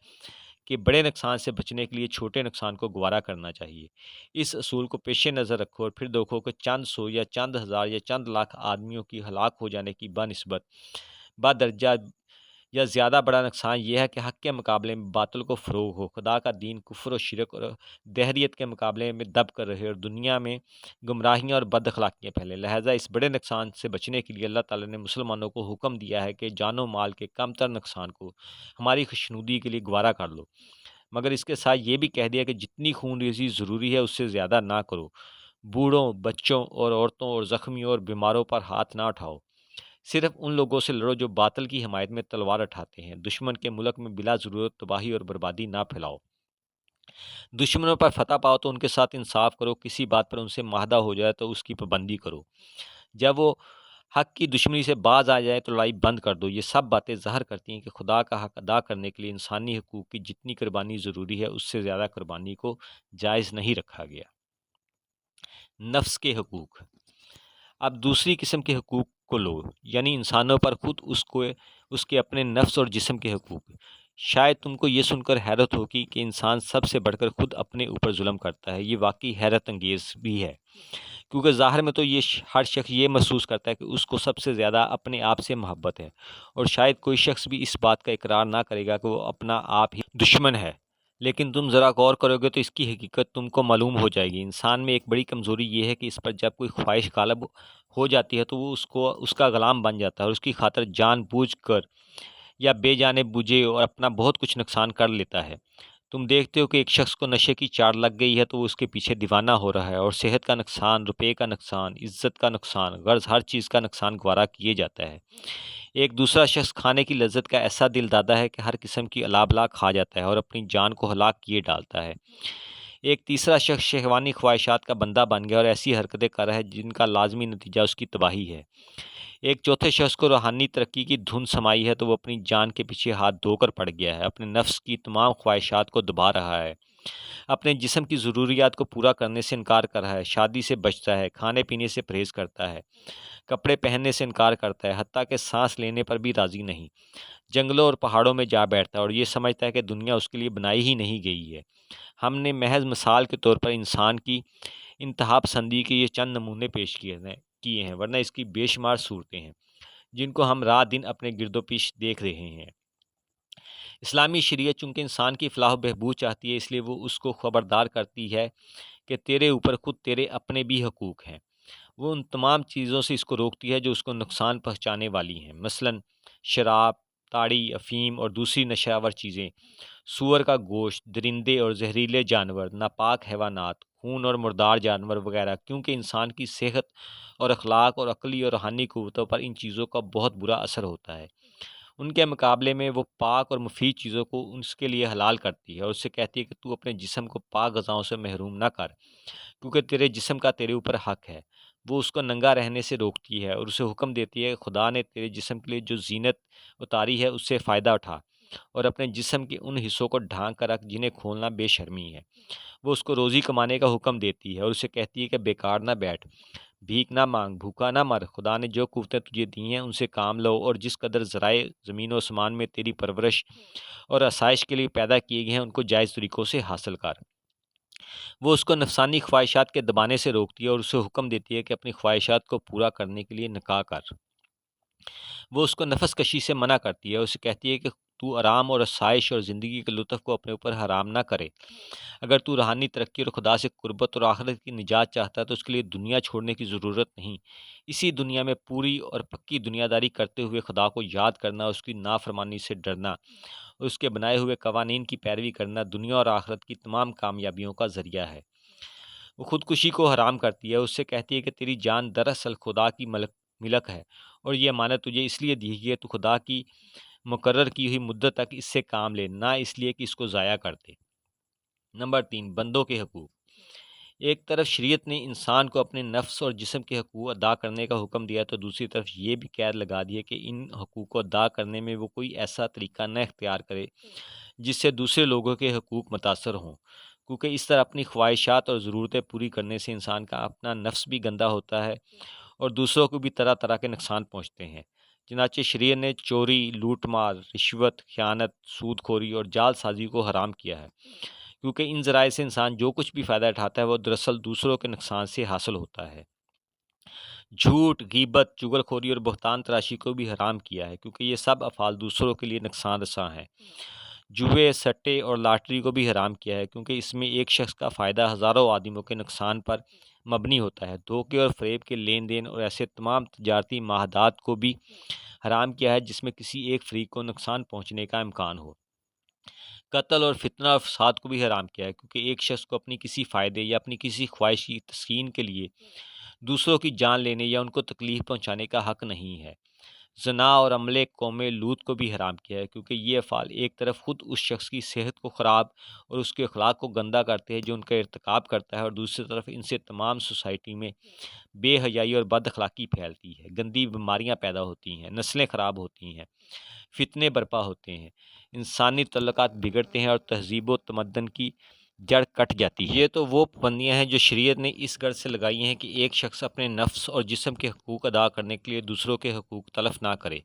کہ بڑے نقصان سے بچنے کے لیے چھوٹے نقصان کو گوارا کرنا چاہیے۔ اس اصول کو پیش نظر رکھو اور پھر دیکھو کہ چند سو یا چند ہزار یا چند لاکھ آدمیوں کی ہلاک ہو جانے کی بنسبت بدرجہ یا زیادہ بڑا نقصان یہ ہے کہ حق کے مقابلے میں باطل کو فروغ ہو، خدا کا دین کفر و شرک اور دہریت کے مقابلے میں دب کر رہے اور دنیا میں گمراہیاں اور بد اخلاقیاں پھیلیں۔ لہٰذا اس بڑے نقصان سے بچنے کے لیے اللہ تعالیٰ نے مسلمانوں کو حکم دیا ہے کہ جان و مال کے کم تر نقصان کو ہماری خوشنودی کے لیے گوارا کر لو، مگر اس کے ساتھ یہ بھی کہہ دیا کہ جتنی خون ریزی ضروری ہے اس سے زیادہ نہ کرو۔ بوڑھوں، بچوں اور عورتوں اور زخمیوں اور بیماروں پر ہاتھ نہ اٹھاؤ۔ صرف ان لوگوں سے لڑو جو باطل کی حمایت میں تلوار اٹھاتے ہیں۔ دشمن کے ملک میں بلا ضرورت تباہی اور بربادی نہ پھیلاؤ۔ دشمنوں پر فتح پاؤ تو ان کے ساتھ انصاف کرو، کسی بات پر ان سے معاہدہ ہو جائے تو اس کی پابندی کرو۔ جب وہ حق کی دشمنی سے باز آ جائے تو لڑائی بند کر دو۔ یہ سب باتیں ظاہر کرتی ہیں کہ خدا کا حق ادا کرنے کے لیے انسانی حقوق کی جتنی قربانی ضروری ہے اس سے زیادہ قربانی کو جائز نہیں رکھا گیا۔ نفس کے حقوق۔ اب دوسری قسم کے حقوق کو لو، یعنی انسانوں پر خود اس کے اپنے نفس اور جسم کے حقوق۔ شاید تم کو یہ سن کر حیرت ہوگی کہ انسان سب سے بڑھ کر خود اپنے اوپر ظلم کرتا ہے۔ یہ واقعی حیرت انگیز بھی ہے، کیونکہ ظاہر میں تو ہر شخص یہ محسوس کرتا ہے کہ اس کو سب سے زیادہ اپنے آپ سے محبت ہے، اور شاید کوئی شخص بھی اس بات کا اقرار نہ کرے گا کہ وہ اپنا آپ ہی دشمن ہے۔ لیکن تم ذرا غور کرو گے تو اس کی حقیقت تم کو معلوم ہو جائے گی۔ انسان میں ایک بڑی کمزوری یہ ہے کہ اس پر جب کوئی خواہش غالب ہو جاتی ہے تو وہ اس کا غلام بن جاتا ہے اور اس کی خاطر جان بوجھ کر یا بے جانے بوجھے اور اپنا بہت کچھ نقصان کر لیتا ہے۔ تم دیکھتے ہو کہ ایک شخص کو نشے کی چاڑ لگ گئی ہے تو وہ اس کے پیچھے دیوانہ ہو رہا ہے، اور صحت کا نقصان، روپے کا نقصان، عزت کا نقصان، غرض ہر چیز کا نقصان گوارا کیے جاتا ہے۔ ایک دوسرا شخص کھانے کی لذت کا ایسا دل دادا ہے کہ ہر قسم کی الا بلا کھا جاتا ہے اور اپنی جان کو ہلاک کیے ڈالتا ہے۔ ایک تیسرا شخص شہوانی خواہشات کا بندہ بن گیا اور ایسی حرکتیں کر رہا ہے جن کا لازمی نتیجہ اس کی تباہی ہے۔ ایک چوتھے شخص کو روحانی ترقی کی دھن سمائی ہے تو وہ اپنی جان کے پیچھے ہاتھ دھو کر پڑ گیا ہے، اپنے نفس کی تمام خواہشات کو دبا رہا ہے، اپنے جسم کی ضروریات کو پورا کرنے سے انکار کر رہا ہے، شادی سے بچتا ہے، کھانے پینے سے پرہیز کرتا ہے، کپڑے پہننے سے انکار کرتا ہے، حتیٰ کہ سانس لینے پر بھی راضی نہیں، جنگلوں اور پہاڑوں میں جا بیٹھتا ہے اور یہ سمجھتا ہے کہ دنیا اس کے لیے بنائی ہی نہیں گئی ہے۔ ہم نے محض مثال کے طور پر انسان کی انتہا پسندی کے یہ چند نمونے پیش کیے ہیں، ورنہ اس کی بے شمار صورتیں ہیں جن کو ہم رات دن اپنے گرد و پیش دیکھ رہے ہیں۔ اسلامی شریعت چونکہ انسان کی فلاح و بہبود چاہتی ہے، اس لیے وہ اس کو خبردار کرتی ہے کہ تیرے اوپر خود تیرے اپنے بھی حقوق ہیں۔ وہ ان تمام چیزوں سے اس کو روکتی ہے جو اس کو نقصان پہنچانے والی ہیں، مثلا شراب، تاڑی، افیم اور دوسری نشہ آور چیزیں، سور کا گوشت، درندے اور زہریلے جانور، ناپاک حیوانات، خون اور مردار جانور وغیرہ، کیونکہ انسان کی صحت اور اخلاق اور عقلی اور روحانی قوتوں پر ان چیزوں کا بہت برا اثر ہوتا ہے۔ ان کے مقابلے میں وہ پاک اور مفید چیزوں کو اس کے لیے حلال کرتی ہے اور اس سے کہتی ہے کہ تو اپنے جسم کو پاک غذاؤں سے محروم نہ کر، کیونکہ تیرے جسم کا تیرے اوپر حق ہے۔ وہ اس کو ننگا رہنے سے روکتی ہے اور اسے حکم دیتی ہے کہ خدا نے تیرے جسم کے لیے جو زینت اتاری ہے اس سے فائدہ اٹھا اور اپنے جسم کے ان حصوں کو ڈھانک کر رکھ جنہیں کھولنا بے شرمی ہے۔ وہ اس کو روزی کمانے کا حکم دیتی ہے اور اسے کہتی ہے کہ بیکار نہ بیٹھ، بھیک نہ مانگ، بھوکا نہ مر۔ خدا نے جو قوتیں تجھے دی ہیں ان سے کام لو اور جس قدر ذرائع زمین و آسمان میں تیری پرورش اور آسائش کے لیے پیدا کیے گئے ہیں ان کو جائز طریقوں سے حاصل کر۔ وہ اس کو نفسانی خواہشات کے دبانے سے روکتی ہے اور اسے حکم دیتی ہے کہ اپنی خواہشات کو پورا کرنے کے لیے نکاح کر۔ وہ اس کو نفس کشی سے منع کرتی ہے اور اسے کہتی ہے کہ تو آرام اور آسائش اور زندگی کے لطف کو اپنے اوپر حرام نہ کرے۔ اگر تو روحانی ترقی اور خدا سے قربت اور آخرت کی نجات چاہتا ہے تو اس کے لیے دنیا چھوڑنے کی ضرورت نہیں۔ اسی دنیا میں پوری اور پکی دنیا داری کرتے ہوئے خدا کو یاد کرنا، اس کی نافرمانی سے ڈرنا اور اس کے بنائے ہوئے قوانین کی پیروی کرنا دنیا اور آخرت کی تمام کامیابیوں کا ذریعہ ہے۔ وہ خودکشی کو حرام کرتی ہے، اس سے کہتی ہے کہ تیری جان دراصل خدا کی ملک ہے اور یہ امانت تجھے اس لیے دی گئی ہے تو خدا کی مقرر کی ہوئی مدت تک اس سے کام لے، نہ اس لیے کہ اس کو ضائع کر دے۔ نمبر 3، بندوں کے حقوق۔ ایک طرف شریعت نے انسان کو اپنے نفس اور جسم کے حقوق ادا کرنے کا حکم دیا تو دوسری طرف یہ بھی قید لگا دی ہے کہ ان حقوق کو ادا کرنے میں وہ کوئی ایسا طریقہ نہ اختیار کرے جس سے دوسرے لوگوں کے حقوق متاثر ہوں، کیونکہ اس طرح اپنی خواہشات اور ضرورتیں پوری کرنے سے انسان کا اپنا نفس بھی گندا ہوتا ہے اور دوسروں کو بھی طرح طرح کے نقصان پہنچتے ہیں۔ چنانچہ شریعت نے چوری، لوٹ مار، رشوت، خیانت، سود خوری اور جعل سازی کو حرام کیا ہے، کیونکہ ان ذرائع سے انسان جو کچھ بھی فائدہ اٹھاتا ہے وہ دراصل دوسروں کے نقصان سے حاصل ہوتا ہے۔ جھوٹ، غیبت، چغل خوری اور بہتان تراشی کو بھی حرام کیا ہے، کیونکہ یہ سب افعال دوسروں کے لیے نقصان رساں ہیں۔ جوئے، سٹے اور لاٹری کو بھی حرام کیا ہے، کیونکہ اس میں ایک شخص کا فائدہ ہزاروں آدمیوں کے نقصان پر مبنی ہوتا ہے۔ دھوکے اور فریب کے لین دین اور ایسے تمام تجارتی معاہدات کو بھی حرام کیا ہے جس میں کسی ایک فریق کو نقصان پہنچنے کا امکان ہو۔ قتل اور فتنہ اور فساد کو بھی حرام کیا ہے، کیونکہ ایک شخص کو اپنی کسی فائدے یا اپنی کسی خواہش کی تسکین کے لیے دوسروں کی جان لینے یا ان کو تکلیف پہنچانے کا حق نہیں ہے۔ زنا اور عملے قوم لوط کو بھی حرام کیا ہے، کیونکہ یہ افعال ایک طرف خود اس شخص کی صحت کو خراب اور اس کے اخلاق کو گندہ کرتے ہیں جو ان کا ارتکاب کرتا ہے، اور دوسری طرف ان سے تمام سوسائٹی میں بے حیائی اور بد اخلاقی پھیلتی ہے، گندی بیماریاں پیدا ہوتی ہیں، نسلیں خراب ہوتی ہیں، فتنے برپا ہوتے ہیں، انسانی تعلقات بگڑتے ہیں اور تہذیب و تمدن کی جڑ کٹ جاتی ہے۔ یہ تو وہ پابندیاں ہیں جو شریعت نے اس غرض سے لگائی ہیں کہ ایک شخص اپنے نفس اور جسم کے حقوق ادا کرنے کے لیے دوسروں کے حقوق تلف نہ کرے،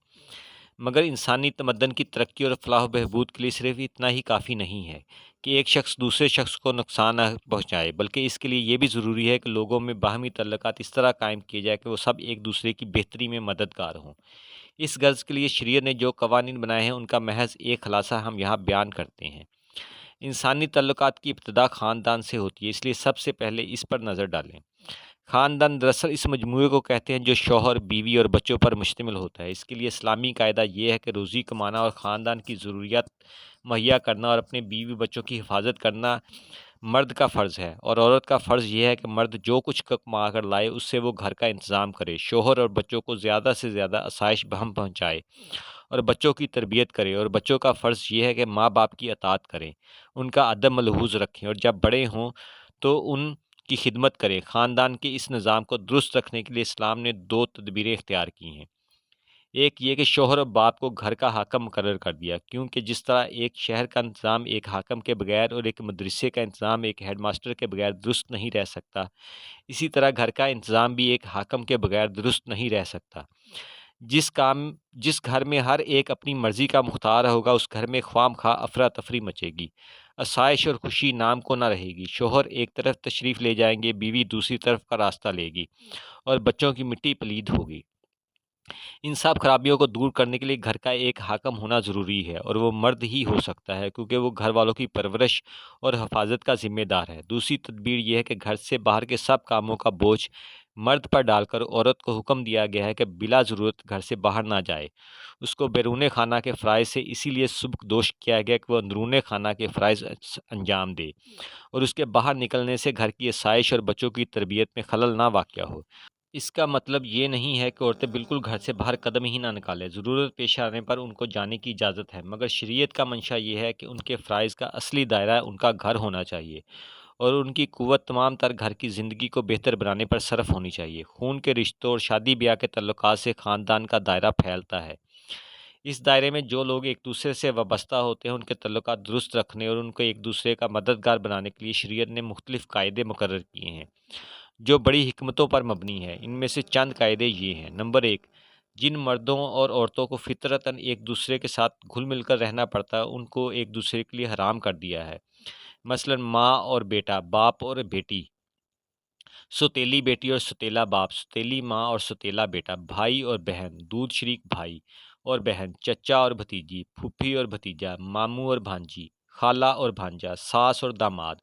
مگر انسانی تمدن کی ترقی اور فلاح و بہبود کے لیے صرف اتنا ہی کافی نہیں ہے کہ ایک شخص دوسرے شخص کو نقصان نہ پہنچائے، بلکہ اس کے لیے یہ بھی ضروری ہے کہ لوگوں میں باہمی تعلقات اس طرح قائم کیے جائے کہ وہ سب ایک دوسرے کی بہتری میں مددگار ہوں۔ اس غرض کے لیے شریعت نے جو قوانین بنائے ہیں ان کا محض ایک خلاصہ ہم یہاں بیان کرتے ہیں۔ انسانی تعلقات کی ابتدا خاندان سے ہوتی ہے، اس لیے سب سے پہلے اس پر نظر ڈالیں۔ خاندان دراصل اس مجموعے کو کہتے ہیں جو شوہر، بیوی اور بچوں پر مشتمل ہوتا ہے۔ اس کے لیے اسلامی قاعدہ یہ ہے کہ روزی کمانا اور خاندان کی ضروریات مہیا کرنا اور اپنے بیوی بچوں کی حفاظت کرنا مرد کا فرض ہے، اور عورت کا فرض یہ ہے کہ مرد جو کچھ کما کر لائے اس سے وہ گھر کا انتظام کرے، شوہر اور بچوں کو زیادہ سے زیادہ آسائش بہم پہنچائے اور بچوں کی تربیت کرے، اور بچوں کا فرض یہ ہے کہ ماں باپ کی اطاعت کریں، ان کا ادب ملحوظ رکھیں اور جب بڑے ہوں تو ان کی خدمت کریں۔ خاندان کے اس نظام کو درست رکھنے کے لیے اسلام نے 2 تدبیریں اختیار کی ہیں۔ ایک یہ کہ شوہر اور باپ کو گھر کا حاکم مقرر کر دیا، کیونکہ جس طرح ایک شہر کا انتظام ایک حاکم کے بغیر اور ایک مدرسے کا انتظام ایک ہیڈ ماسٹر کے بغیر درست نہیں رہ سکتا، اسی طرح گھر کا انتظام بھی ایک حاکم کے بغیر درست نہیں رہ سکتا۔ جس گھر میں ہر ایک اپنی مرضی کا مختار ہوگا اس گھر میں خواہ مخواہ افراتفری مچے گی، آسائش اور خوشی نام کو نہ رہے گی، شوہر ایک طرف تشریف لے جائیں گے، بیوی دوسری طرف کا راستہ لے گی اور بچوں کی مٹی پلید ہوگی۔ ان سب خرابیوں کو دور کرنے کے لیے گھر کا ایک حاکم ہونا ضروری ہے، اور وہ مرد ہی ہو سکتا ہے کیونکہ وہ گھر والوں کی پرورش اور حفاظت کا ذمہ دار ہے۔ دوسری تدبیر یہ ہے کہ گھر سے باہر کے سب کاموں کا بوجھ مرد پر ڈال کر عورت کو حکم دیا گیا ہے کہ بلا ضرورت گھر سے باہر نہ جائے۔ اس کو بیرون خانہ کے فرائض سے اسی لیے سبکدوش کیا گیا کہ وہ اندرون خانہ کے فرائض انجام دے اور اس کے باہر نکلنے سے گھر کی آسائش اور بچوں کی تربیت میں خلل نہ واقع ہو۔ اس کا مطلب یہ نہیں ہے کہ عورتیں بالکل گھر سے باہر قدم ہی نہ نکالیں، ضرورت پیش آنے پر ان کو جانے کی اجازت ہے، مگر شریعت کا منشا یہ ہے کہ ان کے فرائض کا اصلی دائرہ ان کا گھر ہونا چاہیے اور ان کی قوت تمام تر گھر کی زندگی کو بہتر بنانے پر صرف ہونی چاہیے۔ خون کے رشتوں اور شادی بیاہ کے تعلقات سے خاندان کا دائرہ پھیلتا ہے۔ اس دائرے میں جو لوگ ایک دوسرے سے وابستہ ہوتے ہیں ان کے تعلقات درست رکھنے اور ان کو ایک دوسرے کا مددگار بنانے کے لیے شریعت نے مختلف قاعدے مقرر کیے ہیں جو بڑی حکمتوں پر مبنی ہے۔ ان میں سے چند قاعدے یہ ہیں۔ نمبر ایک، جن مردوں اور عورتوں کو فطرتاً ایک دوسرے کے ساتھ گھل مل کر رہنا پڑتا ہے ان کو ایک دوسرے کے لیے حرام کر دیا ہے، مثلا ماں اور بیٹا، باپ اور بیٹی، سوتیلی بیٹی اور سوتیلا باپ، سوتیلی ماں اور سوتیلا بیٹا، بھائی اور بہن، دودھ شریک بھائی اور بہن، چچا اور بھتیجی، پھوپھی اور بھتیجا، ماموں اور بھانجی، خالہ اور بھانجا، ساس اور داماد،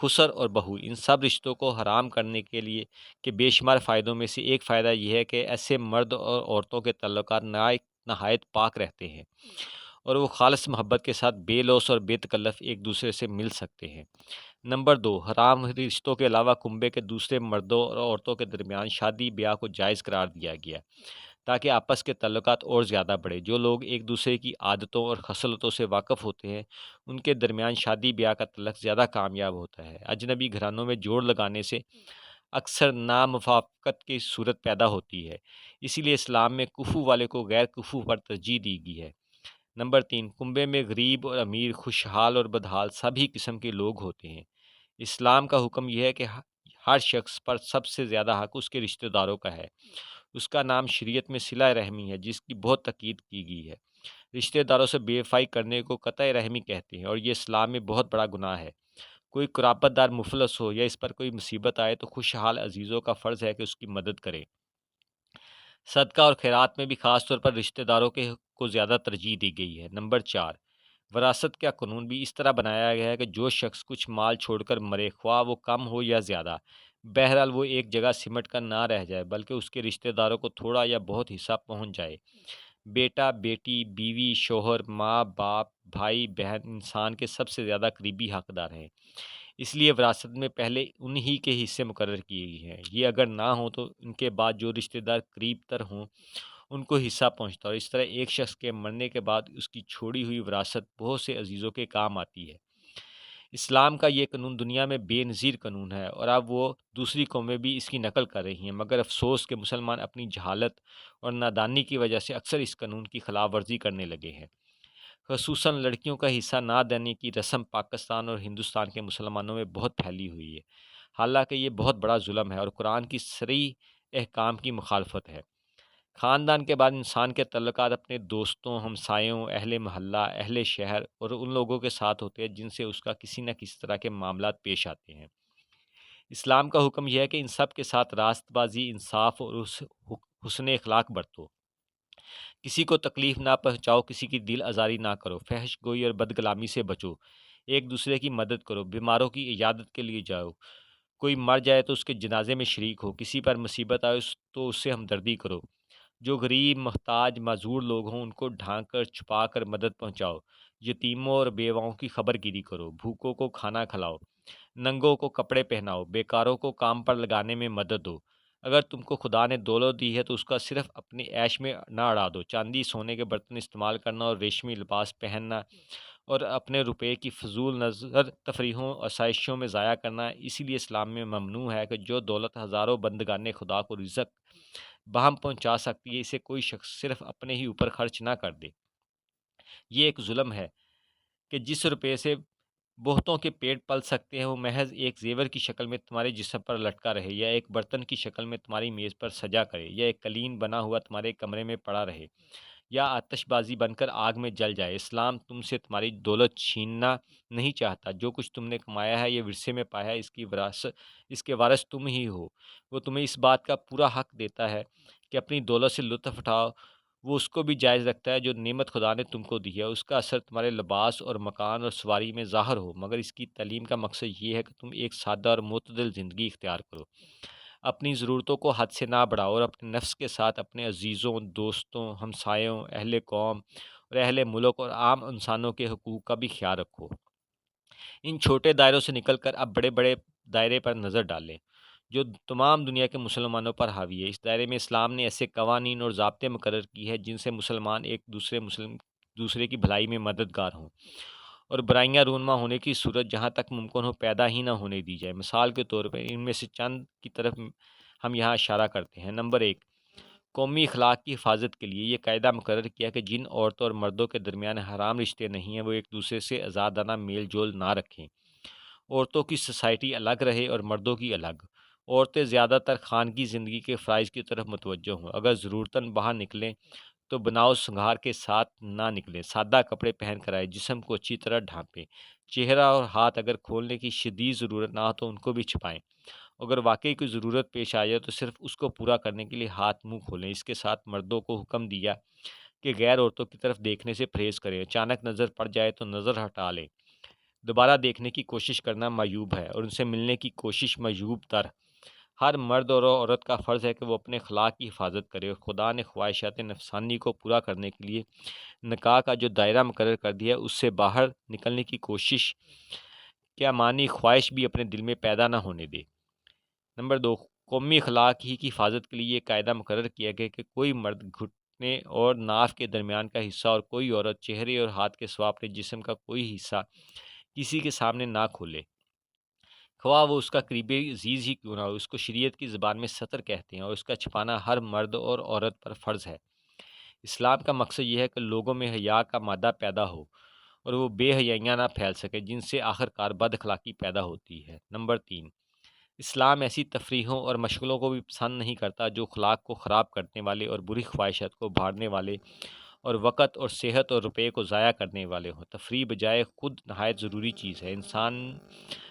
خسر اور بہو۔ ان سب رشتوں کو حرام کرنے کے لیے کہ بے شمار فائدوں میں سے ایک فائدہ یہ ہے کہ ایسے مرد اور عورتوں کے تعلقات نہایت پاک رہتے ہیں اور وہ خالص محبت کے ساتھ بے لوث اور بے تکلف ایک دوسرے سے مل سکتے ہیں۔ نمبر دو، حرام رشتوں کے علاوہ کنبے کے دوسرے مردوں اور عورتوں کے درمیان شادی بیاہ کو جائز قرار دیا گیا تاکہ آپس کے تعلقات اور زیادہ بڑھے۔ جو لوگ ایک دوسرے کی عادتوں اور خصلتوں سے واقف ہوتے ہیں ان کے درمیان شادی بیاہ کا تعلق زیادہ کامیاب ہوتا ہے۔ اجنبی گھرانوں میں جوڑ لگانے سے اکثر ناموافقت کی صورت پیدا ہوتی ہے، اسی لیے اسلام میں کفو والے کو غیر کفو پر ترجیح دی گئی ہے۔ نمبر تین، کنبے میں غریب اور امیر، خوشحال اور بدحال سبھی قسم کے لوگ ہوتے ہیں۔ اسلام کا حکم یہ ہے کہ ہر شخص پر سب سے زیادہ حق اس کے رشتہ داروں کا ہے۔ اس کا نام شریعت میں صلہ رحمی ہے جس کی بہت تاکید کی گئی ہے۔ رشتہ داروں سے بے وفائی کرنے کو قطع رحمی کہتے ہیں اور یہ اسلام میں بہت بڑا گناہ ہے۔ کوئی قرابت دار مفلس ہو یا اس پر کوئی مصیبت آئے تو خوشحال عزیزوں کا فرض ہے کہ اس کی مدد کریں۔ صدقہ اور خیرات میں بھی خاص طور پر رشتہ داروں کے حق کو زیادہ ترجیح دی گئی ہے۔ نمبر چار، وراثت کا قانون بھی اس طرح بنایا گیا ہے کہ جو شخص کچھ مال چھوڑ کر مرے، خواہ وہ کم ہو یا زیادہ، بہرحال وہ ایک جگہ سمٹ کر نہ رہ جائے بلکہ اس کے رشتہ داروں کو تھوڑا یا بہت حصہ پہنچ جائے۔ بیٹا، بیٹی، بیوی، شوہر، ماں، باپ، بھائی، بہن انسان کے سب سے زیادہ قریبی حقدار ہیں، اس لیے وراثت میں پہلے انہی کے حصے مقرر کیے گئے ہیں۔ یہ اگر نہ ہوں تو ان کے بعد جو رشتہ دار قریب تر ہوں ان کو حصہ پہنچتا ہے اور اس طرح ایک شخص کے مرنے کے بعد اس کی چھوڑی ہوئی وراثت بہت سے عزیزوں کے کام آتی ہے۔ اسلام کا یہ قانون دنیا میں بے نظیر قانون ہے اور اب وہ دوسری قومیں بھی اس کی نقل کر رہی ہیں، مگر افسوس کہ مسلمان اپنی جہالت اور نادانی کی وجہ سے اکثر اس قانون کی خلاف ورزی کرنے لگے ہیں۔ خصوصاً لڑکیوں کا حصہ نہ دینے کی رسم پاکستان اور ہندوستان کے مسلمانوں میں بہت پھیلی ہوئی ہے، حالانکہ یہ بہت بڑا ظلم ہے اور قرآن کی صریح احکام کی مخالفت ہے۔ خاندان کے بعد انسان کے تعلقات اپنے دوستوں، ہمسایوں، اہل محلہ، اہل شہر اور ان لوگوں کے ساتھ ہوتے ہیں جن سے اس کا کسی نہ کسی طرح کے معاملات پیش آتے ہیں۔ اسلام کا حکم یہ ہے کہ ان سب کے ساتھ راست بازی، انصاف اور حسن اخلاق برتو۔ کسی کو تکلیف نہ پہنچاؤ، کسی کی دل آزاری نہ کرو، فحش گوئی اور بد کلامی سے بچو، ایک دوسرے کی مدد کرو، بیماروں کی عیادت کے لیے جاؤ، کوئی مر جائے تو اس کے جنازے میں شریک ہو، کسی پر مصیبت آئے تو اس سے ہمدردی کرو، جو غریب، محتاج، معذور لوگ ہوں ان کو ڈھانک کر چھپا کر مدد پہنچاؤ، یتیموں اور بیواؤں کی خبر گیری کرو، بھوکوں کو کھانا کھلاؤ، ننگوں کو کپڑے پہناؤ، بیکاروں کو کام پر لگانے میں مدد دو۔ اگر تم کو خدا نے دولت دی ہے تو اس کا صرف اپنے عیش میں نہ اڑا دو۔ چاندی سونے کے برتن استعمال کرنا اور ریشمی لباس پہننا اور اپنے روپے کی فضول نظر تفریحوں اور آسائشوں میں ضائع کرنا اسی لیے اسلام میں ممنوع ہے کہ جو دولت ہزاروں بندگان خدا کو رزق بہم پہنچا سکتی ہے اسے کوئی شخص صرف اپنے ہی اوپر خرچ نہ کر دے۔ یہ ایک ظلم ہے کہ جس روپے سے بہتوں کے پیٹ پل سکتے ہیں وہ محض ایک زیور کی شکل میں تمہارے جسم پر لٹکا رہے، یا ایک برتن کی شکل میں تمہاری میز پر سجا کرے، یا ایک قلین بنا ہوا تمہارے کمرے میں پڑا رہے، یا آتش بازی بن کر آگ میں جل جائے۔ اسلام تم سے تمہاری دولت چھیننا نہیں چاہتا۔ جو کچھ تم نے کمایا ہے یہ ورثے میں پایا ہے، اس کے وارث تم ہی ہو۔ وہ تمہیں اس بات کا پورا حق دیتا ہے کہ اپنی دولت سے لطف اٹھاؤ، وہ اس کو بھی جائز رکھتا ہے جو نعمت خدا نے تم کو دی ہے، اس کا اثر تمہارے لباس اور مکان اور سواری میں ظاہر ہو، مگر اس کی تعلیم کا مقصد یہ ہے کہ تم ایک سادہ اور معتدل زندگی اختیار کرو۔ اپنی ضرورتوں کو حد سے نہ بڑھاؤ اور اپنے نفس کے ساتھ اپنے عزیزوں، دوستوں، ہمسایوں، اہل قوم اور اہل ملک اور عام انسانوں کے حقوق کا بھی خیال رکھو۔ ان چھوٹے دائروں سے نکل کر اب بڑے بڑے دائرے پر نظر ڈالیں جو تمام دنیا کے مسلمانوں پر حاوی ہے۔ اس دائرے میں اسلام نے ایسے قوانین اور ضابطے مقرر کی ہے جن سے مسلمان ایک دوسرے کی بھلائی میں مددگار ہوں اور برائیاں رونما ہونے کی صورت جہاں تک ممکن ہو پیدا ہی نہ ہونے دی جائے۔ مثال کے طور پر ان میں سے چند کی طرف ہم یہاں اشارہ کرتے ہیں۔ نمبر 1، قومی اخلاق کی حفاظت کے لیے یہ قاعدہ مقرر کیا کہ جن عورتوں اور مردوں کے درمیان حرام رشتے نہیں ہیں وہ ایک دوسرے سے آزادانہ میل جول نہ رکھیں۔ عورتوں کی سوسائٹی الگ رہے اور مردوں کی الگ۔ عورتیں زیادہ تر خانگی زندگی کے فرائض کی طرف متوجہ ہوں۔ اگر ضرورتاً باہر نکلیں تو بناؤ سنگھار کے ساتھ نہ نکلیں، سادہ کپڑے پہن کر آئے، جسم کو اچھی طرح ڈھانپیں، چہرہ اور ہاتھ اگر کھولنے کی شدید ضرورت نہ ہو تو ان کو بھی چھپائیں۔ اگر واقعی کوئی ضرورت پیش آ جائے تو صرف اس کو پورا کرنے کے لیے ہاتھ منہ کھولیں۔ اس کے ساتھ مردوں کو حکم دیا کہ غیر عورتوں کی طرف دیکھنے سے پرہیز کریں، اچانک نظر پڑ جائے تو نظر ہٹا لیں۔ دوبارہ دیکھنے کی کوشش کرنا معیوب ہے اور ان سے ملنے کی کوشش معیوب تر۔ ہر مرد اور عورت کا فرض ہے کہ وہ اپنے اخلاق کی حفاظت کرے اور خدا نے خواہشات نفسانی کو پورا کرنے کے لیے نکاح کا جو دائرہ مقرر کر دیا ہے اس سے باہر نکلنے کی کوشش کیا معنی خواہش بھی اپنے دل میں پیدا نہ ہونے دے۔ نمبر 2، قومی اخلاق ہی کی حفاظت کے لیے یہ قاعدہ مقرر کیا گیا کہ کوئی مرد گھٹنے اور ناف کے درمیان کا حصہ اور کوئی عورت چہرے اور ہاتھ کے سوا اپنے جسم کا کوئی حصہ کسی کے سامنے نہ کھولے، خواہ وہ اس کا قریبی عزیز ہی کیوں نہ ہو۔ اس کو شریعت کی زبان میں ستر کہتے ہیں اور اس کا چھپانا ہر مرد اور عورت پر فرض ہے۔ اسلام کا مقصد یہ ہے کہ لوگوں میں حیا کا مادہ پیدا ہو اور وہ بے حیائیاں نہ پھیل سکے جن سے آخرکار بد اخلاقی پیدا ہوتی ہے۔ نمبر 3، اسلام ایسی تفریحوں اور مشغلوں کو بھی پسند نہیں کرتا جو اخلاق کو خراب کرنے والے اور بری خواہشات کو بھاڑنے والے اور وقت اور صحت اور روپے کو ضائع کرنے والے ہوں۔ تفریح بجائے خود نہایت ضروری چیز ہے۔ انسان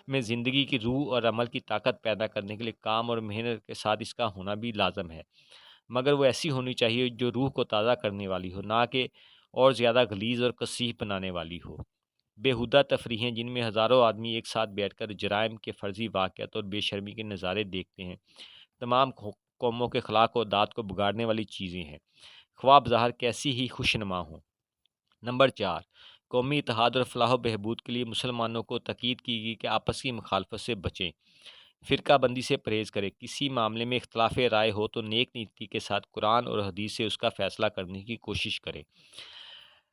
میں زندگی کی روح اور عمل کی طاقت پیدا کرنے کے لیے کام اور محنت کے ساتھ اس کا ہونا بھی لازم ہے، مگر وہ ایسی ہونی چاہیے جو روح کو تازہ کرنے والی ہو، نہ کہ اور زیادہ غلیظ اور کثیف بنانے والی ہو۔ بیہودہ تفریحیں جن میں ہزاروں آدمی ایک ساتھ بیٹھ کر جرائم کے فرضی واقعات اور بے شرمی کے نظارے دیکھتے ہیں، تمام قوموں کے اخلاق و عادات کو بگاڑنے والی چیزیں ہیں، خواہ بظاہر کیسی ہی خوشنما ہوں۔ نمبر 4، قومی اتحاد اور فلاح و بہبود کے لیے مسلمانوں کو تاکید کی گئی کہ آپس کی مخالفت سے بچیں، فرقہ بندی سے پرہیز کریں، کسی معاملے میں اختلاف رائے ہو تو نیک نیتی کے ساتھ قرآن اور حدیث سے اس کا فیصلہ کرنے کی کوشش کریں۔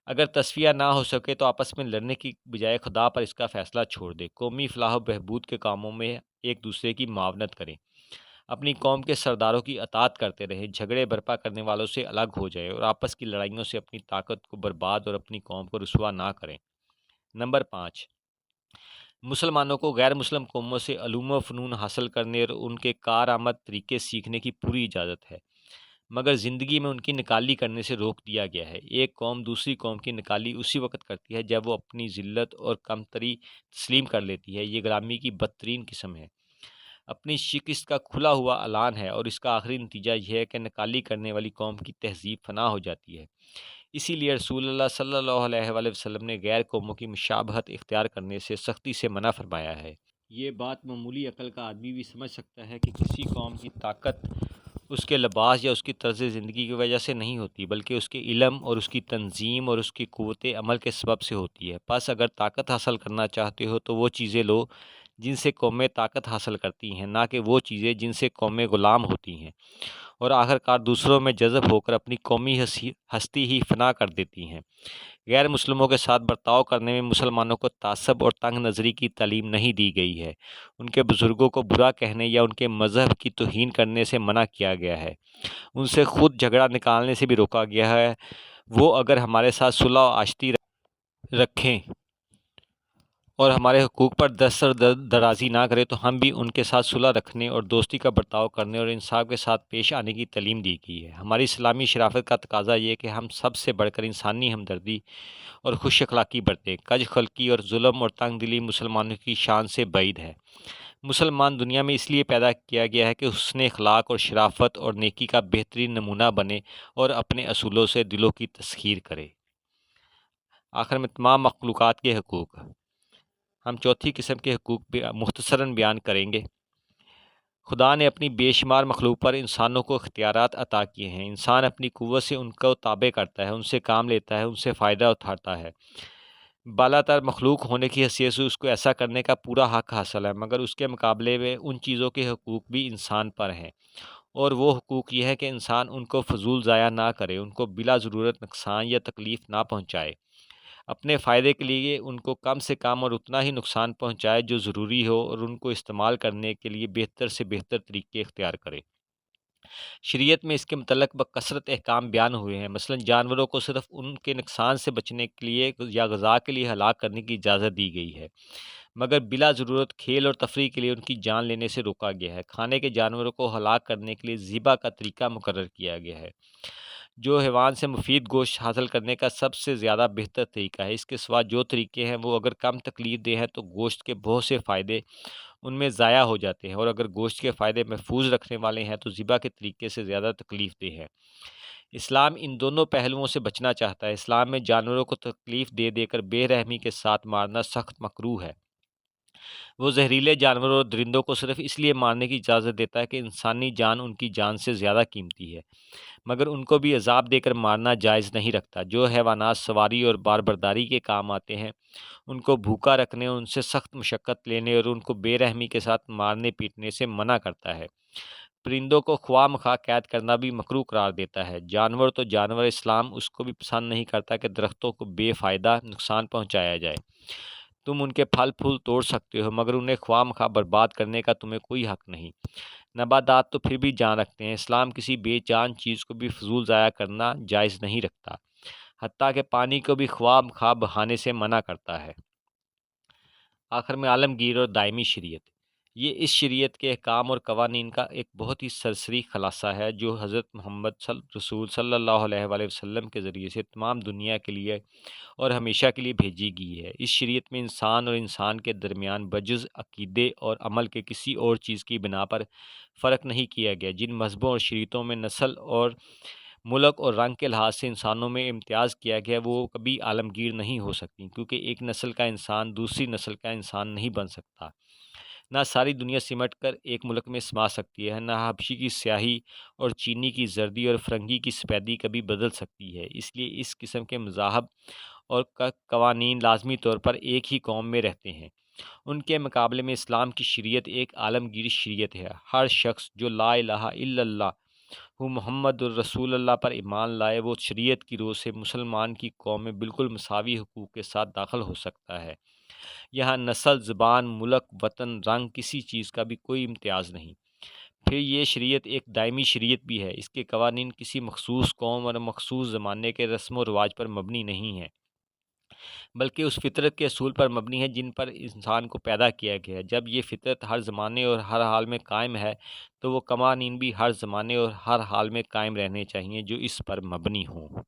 اگر تصفیہ نہ ہو سکے تو آپس میں لڑنے کی بجائے خدا پر اس کا فیصلہ چھوڑ دیں۔ قومی فلاح و بہبود کے کاموں میں ایک دوسرے کی معاونت کریں، اپنی قوم کے سرداروں کی اطاعت کرتے رہیں، جھگڑے برپا کرنے والوں سے الگ ہو جائیں اور آپس کی لڑائیوں سے اپنی طاقت کو برباد اور اپنی قوم کو رسوا نہ کریں۔ نمبر 5، مسلمانوں کو غیر مسلم قوموں سے علوم و فنون حاصل کرنے اور ان کے کارآمد طریقے سیکھنے کی پوری اجازت ہے، مگر زندگی میں ان کی نکالی کرنے سے روک دیا گیا ہے۔ ایک قوم دوسری قوم کی نکالی اسی وقت کرتی ہے جب وہ اپنی ذلت اور کمتری تسلیم کر لیتی ہے۔ یہ غلامی کی بدترین قسم ہے، اپنی شکست کا کھلا ہوا اعلان ہے اور اس کا آخری نتیجہ یہ ہے کہ نکالی کرنے والی قوم کی تہذیب فنا ہو جاتی ہے۔ اسی لیے رسول اللہ صلی اللہ علیہ وآلہ وسلم نے غیر قوموں کی مشابہت اختیار کرنے سے سختی سے منع فرمایا ہے۔ یہ بات معمولی عقل کا آدمی بھی سمجھ سکتا ہے کہ کسی قوم کی طاقت اس کے لباس یا اس کی طرز زندگی کی وجہ سے نہیں ہوتی، بلکہ اس کے علم اور اس کی تنظیم اور اس کی قوت عمل کے سبب سے ہوتی ہے۔ پس اگر طاقت حاصل کرنا چاہتے ہو تو وہ چیزیں لو جن سے قومیں طاقت حاصل کرتی ہیں، نہ کہ وہ چیزیں جن سے قومیں غلام ہوتی ہیں اور آخرکار دوسروں میں جذب ہو کر اپنی قومی ہستی ہی فنا کر دیتی ہیں۔ غیر مسلموں کے ساتھ برتاؤ کرنے میں مسلمانوں کو تعصب اور تنگ نظری کی تعلیم نہیں دی گئی ہے، ان کے بزرگوں کو برا کہنے یا ان کے مذہب کی توہین کرنے سے منع کیا گیا ہے، ان سے خود جھگڑا نکالنے سے بھی روکا گیا ہے۔ وہ اگر ہمارے ساتھ صلح و آشتی رکھیں اور ہمارے حقوق پر دست درازی نہ کرے تو ہم بھی ان کے ساتھ صلح رکھنے اور دوستی کا برتاؤ کرنے اور انصاف کے ساتھ پیش آنے کی تعلیم دی گئی ہے۔ ہماری اسلامی شرافت کا تقاضا یہ ہے کہ ہم سب سے بڑھ کر انسانی ہمدردی اور خوش اخلاقی برتیں۔ کج خلقی اور ظلم اور تنگ دلی مسلمانوں کی شان سے بعید ہے۔ مسلمان دنیا میں اس لیے پیدا کیا گیا ہے کہ حسن اخلاق اور شرافت اور نیکی کا بہترین نمونہ بنے اور اپنے اصولوں سے دلوں کی تسخیر کرے۔ آخر میں تمام مخلوقات کے حقوق، ہم چوتھی قسم کے حقوق مختصراً بیان کریں گے۔ خدا نے اپنی بے شمار مخلوق پر انسانوں کو اختیارات عطا کیے ہیں۔ انسان اپنی قوت سے ان کو تابع کرتا ہے، ان سے کام لیتا ہے، ان سے فائدہ اٹھاتا ہے۔ بالا تر مخلوق ہونے کی حیثیت سے اس کو ایسا کرنے کا پورا حق حاصل ہے، مگر اس کے مقابلے میں ان چیزوں کے حقوق بھی انسان پر ہیں، اور وہ حقوق یہ ہے کہ انسان ان کو فضول ضائع نہ کرے، ان کو بلا ضرورت نقصان یا تکلیف نہ پہنچائے، اپنے فائدے کے لیے ان کو کم سے کم اور اتنا ہی نقصان پہنچائے جو ضروری ہو، اور ان کو استعمال کرنے کے لیے بہتر سے بہتر طریقے اختیار کرے۔ شریعت میں اس کے متعلق بکثرت احکام بیان ہوئے ہیں، مثلا جانوروں کو صرف ان کے نقصان سے بچنے کے لیے یا غذا کے لیے ہلاک کرنے کی اجازت دی گئی ہے، مگر بلا ضرورت کھیل اور تفریح کے لیے ان کی جان لینے سے روکا گیا ہے۔ کھانے کے جانوروں کو ہلاک کرنے کے لیے ذبح کا طریقہ مقرر کیا گیا ہے، جو حیوان سے مفید گوشت حاصل کرنے کا سب سے زیادہ بہتر طریقہ ہے۔ اس کے سوا جو طریقے ہیں وہ اگر کم تکلیف دہ ہیں تو گوشت کے بہت سے فائدے ان میں ضائع ہو جاتے ہیں، اور اگر گوشت کے فائدے محفوظ رکھنے والے ہیں تو ذبح کے طریقے سے زیادہ تکلیف دہ ہے۔ اسلام ان دونوں پہلوؤں سے بچنا چاہتا ہے۔ اسلام میں جانوروں کو تکلیف دے دے کر بے رحمی کے ساتھ مارنا سخت مکروہ ہے۔ وہ زہریلے جانوروں اور درندوں کو صرف اس لیے مارنے کی اجازت دیتا ہے کہ انسانی جان ان کی جان سے زیادہ قیمتی ہے، مگر ان کو بھی عذاب دے کر مارنا جائز نہیں رکھتا۔ جو حیوانات سواری اور بار برداری کے کام آتے ہیں ان کو بھوکا رکھنے اور ان سے سخت مشقت لینے اور ان کو بے رحمی کے ساتھ مارنے پیٹنے سے منع کرتا ہے۔ پرندوں کو خواہ مخواہ قید کرنا بھی مکروہ قرار دیتا ہے۔ جانور تو جانور، اسلام اس کو بھی پسند نہیں کرتا کہ درختوں کو بے فائدہ نقصان پہنچایا جائے۔ تم ان کے پھل پھول توڑ سکتے ہو، مگر انہیں خواہ مخواہ برباد کرنے کا تمہیں کوئی حق نہیں۔ نباتات تو پھر بھی جان رکھتے ہیں۔ اسلام کسی بے جان چیز کو بھی فضول ضائع کرنا جائز نہیں رکھتا، حتیٰ کہ پانی کو بھی خواہ مخواہ بہانے سے منع کرتا ہے۔ آخر میں عالمگیر اور دائمی شریعت، یہ اس شریعت کے احکام اور قوانین کا ایک بہت ہی سرسری خلاصہ ہے جو حضرت محمد رسول صلی اللہ علیہ وآلہ وسلم کے ذریعے سے تمام دنیا کے لیے اور ہمیشہ کے لیے بھیجی گئی ہے۔ اس شریعت میں انسان اور انسان کے درمیان بجز عقیدے اور عمل کے کسی اور چیز کی بنا پر فرق نہیں کیا گیا۔ جن مذہبوں اور شریعتوں میں نسل اور ملک اور رنگ کے لحاظ سے انسانوں میں امتیاز کیا گیا وہ کبھی عالمگیر نہیں ہو سکتی، کیونکہ ایک نسل کا انسان دوسری نسل کا انسان نہیں بن سکتا۔ نہ ساری دنیا سمٹ کر ایک ملک میں سما سکتی ہے، نہ حبشی کی سیاہی اور چینی کی زردی اور فرنگی کی سفیدی کبھی بدل سکتی ہے۔ اس لیے اس قسم کے مذاہب اور قوانین لازمی طور پر ایک ہی قوم میں رہتے ہیں۔ ان کے مقابلے میں اسلام کی شریعت ایک عالمگیر شریعت ہے۔ ہر شخص جو لا الہ الا اللہ محمد الرسول اللہ پر ایمان لائے وہ شریعت کی روح سے مسلمان کی قوم میں بالکل مساوی حقوق کے ساتھ داخل ہو سکتا ہے۔ یہاں نسل، زبان، ملک، وطن، رنگ، کسی چیز کا بھی کوئی امتیاز نہیں۔ پھر یہ شریعت ایک دائمی شریعت بھی ہے۔ اس کے قوانین کسی مخصوص قوم اور مخصوص زمانے کے رسم و رواج پر مبنی نہیں ہیں، بلکہ اس فطرت کے اصول پر مبنی ہے جن پر انسان کو پیدا کیا گیا ہے۔ جب یہ فطرت ہر زمانے اور ہر حال میں قائم ہے تو وہ قوانین بھی ہر زمانے اور ہر حال میں قائم رہنے چاہیے جو اس پر مبنی ہوں۔